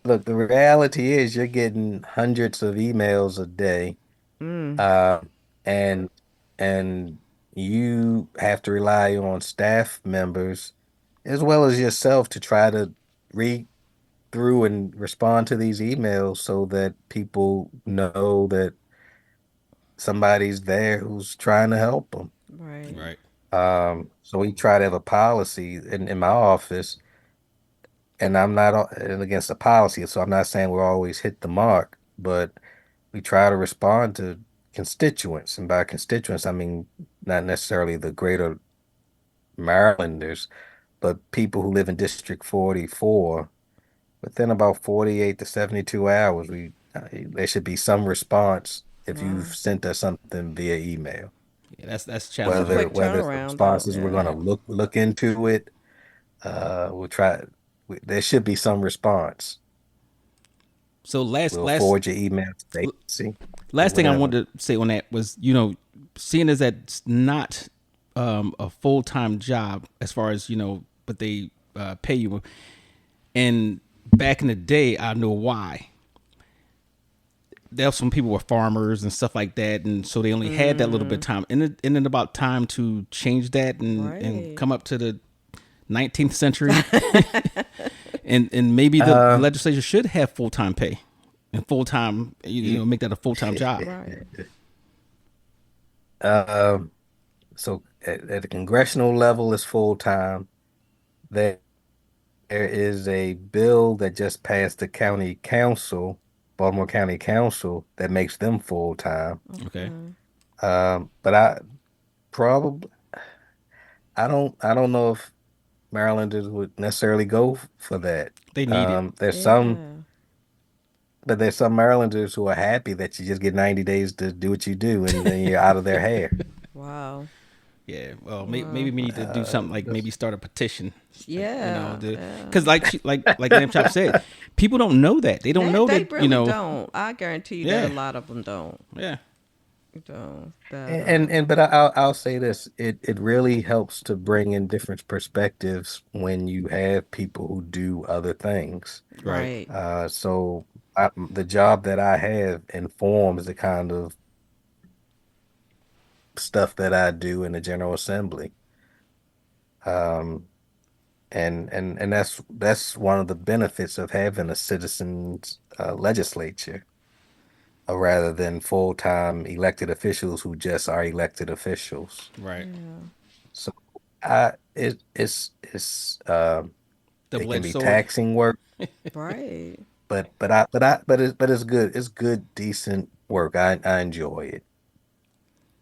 look, the reality is you're getting hundreds of emails a day, Mm, uh, and and you have to rely on staff members as well as yourself to try to read through and respond to these emails so that people know that somebody's there who's trying to help them. right. Right. So we try to have a policy in my office, and I'm not against the policy, so I'm not saying we'll always hit the mark, but we try to respond to constituents, and by constituents, I mean not necessarily the greater Marylanders, but people who live in District 44. Within about 48 to 72 hours, there should be some response if you've sent us something via email. Yeah, that's challenging. quick Whether it's turnaround, responses, though. we're Yeah. gonna look into it. We'll try. There should be some response. So We'll forward your email to Stacy. last thing I whatever. wanted to say on that was, seeing as that's not a full-time job as far as, but they pay you. And back in the day, I know why. There were some people were farmers and stuff like that, and so they only had that little bit of time. And then about time to change that and Right. come up to the 19th century. and maybe the legislature should have full-time pay and full-time, make that a full-time job. Right. So at the congressional level, it's full time. There is a bill that just passed the county council, Baltimore County Council, that makes them full time. Okay. But I don't know if Marylanders would necessarily go for that. They need it. There's some Marylanders who are happy that you just get 90 days to do what you do, and then you're out of their hair. Wow. Yeah. Well, maybe we need to do something like maybe start a petition. Yeah. Because like Lamb Chop said, people don't know that. They don't know they that. really don't. I guarantee you that a lot of them don't. Yeah. Don't. But I'll say this: it really helps to bring in different perspectives when you have people who do other things. Right. So the job that I have informs the kind of stuff that I do in the General Assembly. And that's one of the benefits of having a citizens legislature, rather than full-time elected officials who just are elected officials. Right. So it can be taxing work, Right. but it's good. It's good, decent work. I enjoy it.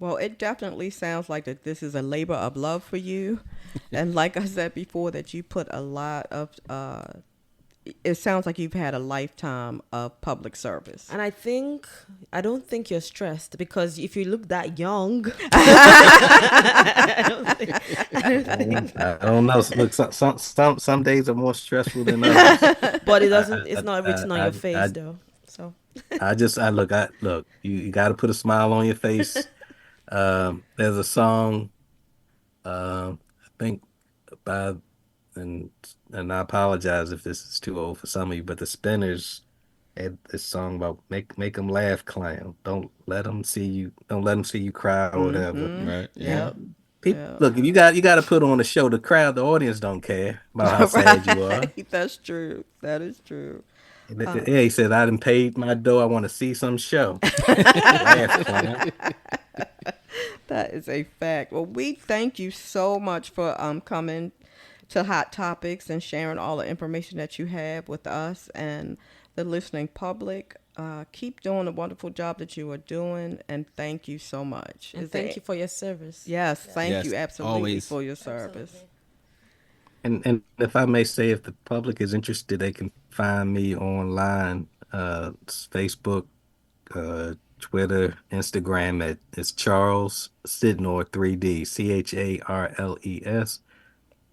Well, it definitely sounds like that this is a labor of love for you. And like I said before, that you put a lot of, it sounds like you've had a lifetime of public service. And I don't think you're stressed, because if you look that young, I don't know. Look, some days are more stressful than others. but it's not written on your face though. So look, you got to put a smile on your face. There's a song, I think and I apologize if this is too old for some of you, but the Spinners had this song about make them laugh, clown. Don't let them see you cry or whatever. Right. Yeah. Look, if you got to put on a show. The crowd, the audience don't care about how sad you are. That's true. That is true. Yeah, he said, I done paid my dough. I want to see some show. Laugh, clown. That is a fact. Well, we thank you so much for coming to Hot Topics and sharing all the information that you have with us and the listening public. Keep doing the wonderful job that you are doing, and thank you so much. and thank you for your service. Yes, thank you absolutely always. for your service. And if I may say, if the public is interested, they can find me online, Facebook, Twitter, Instagram it's Charles Sydnor 3D, CHARLES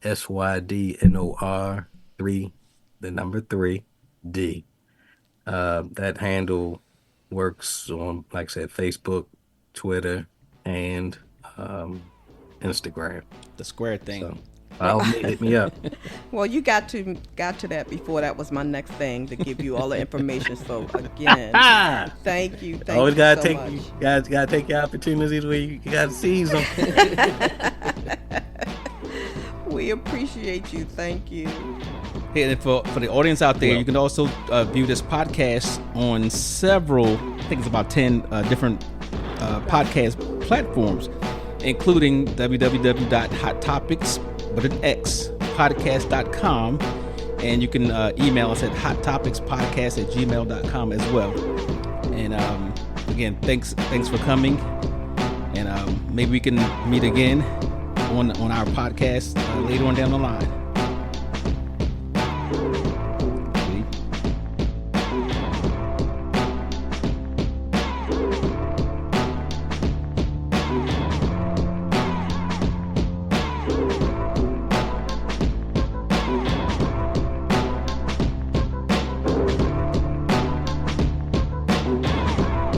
SYDNOR 3, the number 3D. That handle works on, like I said, Facebook, Twitter, and Instagram. The square thing. So hit me up. Well, you got to that before. That was my next thing, to give you all the information. So again, thank you. Always you gotta so take much. you guys gotta take your opportunities where you gotta seize them. We appreciate you. Thank you. Hey, and for the audience out there, you can also view this podcast on several, I think it's about 10 different podcast platforms, including www.hottopicspodcast.com, and you can email us at hottopicspodcast@gmail.com as well. And again, thanks for coming, and maybe we can meet again on our podcast later on down the line.